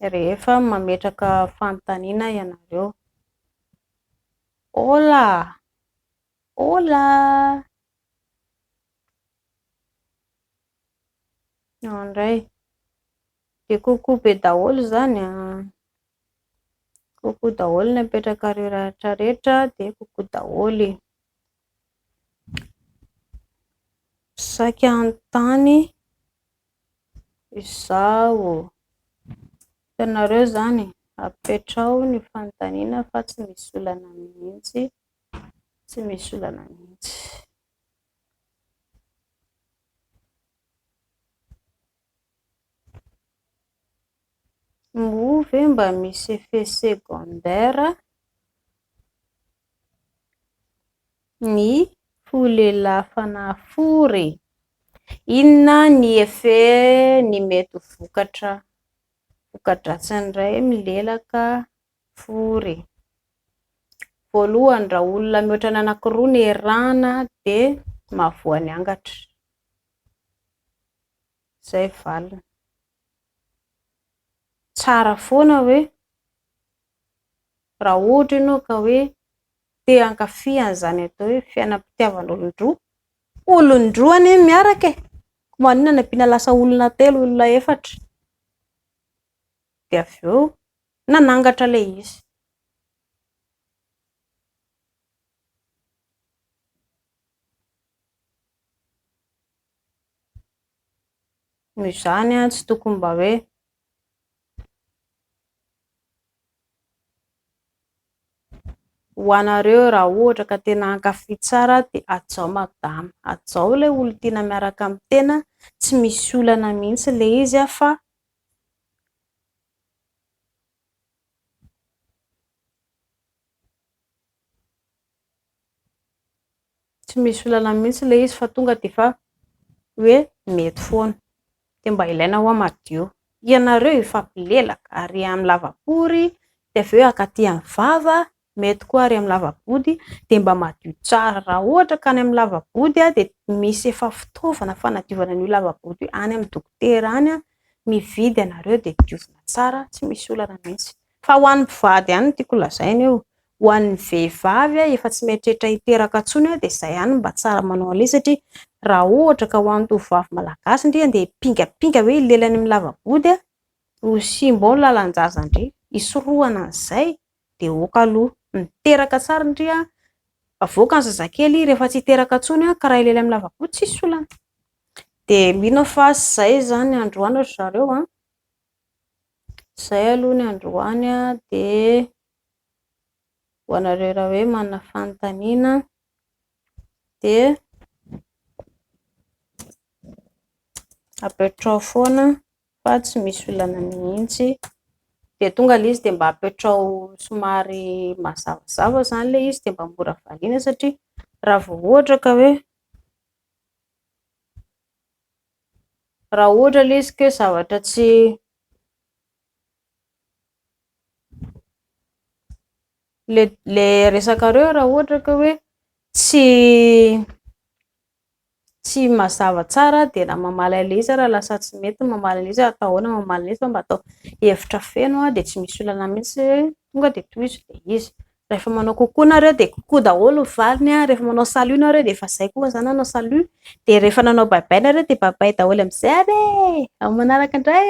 rehefa mametraka fanontaniana ianareo. Hola. Andray. Dia kokoa be daholo izany kokoa daholo ny apetraka rehetra rehetra dia kokoa daholo. Saika an-tany izao. Ianareo izany apetrao ny fanontaniana fa tsy misy olana mihitsy. Tsy misy olana mihitsy. Move mba misy effet secondaire ny folelahy fanafory. Inona ny effet ny mety voka-dratsin'iray milelaka fory? Voalohany raha olona mihoatra anankiroa ny erahana dia mahavoa ny angatra. Izay valina. Tsara foana hoe raha ohatra ianao ka hoe te hankafy an'izany atao hoe fiainam-pitiavan'olon-droa. Olon-droa anie miaraka e. Maninona ny ampiana lasa olona telo, olona efatra. Dia avy eo nanangatra ilay izy. Noho izany tsy tokony mba hoe ho anareo raha ohatra ka tena hankafy tsara dia atao madama, atao ilay olon-tiana miaraka amin'ny tena, tsy misy olana mihitsy ilay izy fa tsy misy olana mihitsy ilay izy fa tonga dia fa hoe mety foana. Dia mba ilaina ho madio. Ianareo ifampilelaka ary amin'ny lavabory dia avy eo akaty amin'ny vava, mety koa ary amin'ny lavabody dia mba madio tsara. Raha ohatra ka any amin'ny lavabody dia misy efa fitaovana fanadiovana ny lavabody any amin'ny dokotera any mividy ianareo dia diovina tsara, tsy misy olana mihitsy. Fa ho an'ny mpivady ihany no tiako lazaina eo. Ho an'ny vehivavy efa tsy mieritreritra hiteraka intsony dia izay ihany mba tsara manao an'ilay satria raha ohatra ka ho an'ny tovovavy malagasy indrindra dia pingapinga hoe ilelany amin'ny lavabody ho simba ao ny lalan-jazandry hisorohana an'izay dia oka aloha miteraka tsara indrindra avoaka ny zazakely rehefa tsy hiteraka intsony ka raha ilelany amin'ny lavabody tsisy olana. Dia mino fa izay izany androany ry zareo izay aloha ny androany dia ho anareo raha hoe manana fanontaniana dia apetrao foana fa tsy misy olana mihitsy dia tonga ilay izy dia mba apetrao somary mazavazava zany ilay izy dia mba mora variana satria raha vao ohatra ka hoe raha ohatra ilay izy ka zavatra tsy le resakareo raha ohatra ka hoe tsy mazava tsara dia raha mamaly ilay izy raha lasa tsy mety mamaly ilay izy atao ahoana mamaly ilay izy fa mba atao hevitra feno dia tsy misy olana mihitsy tonga dia tohizo dia izy rehefa manao kokoa nareo dia kokoa daholo ny valiny rehefa manao salut nareo dia efa izay koa zany nanao salut dia rehefa nanao bye bye nareo dia bye bye daholo amin'izay ary amin'ny manaraka indray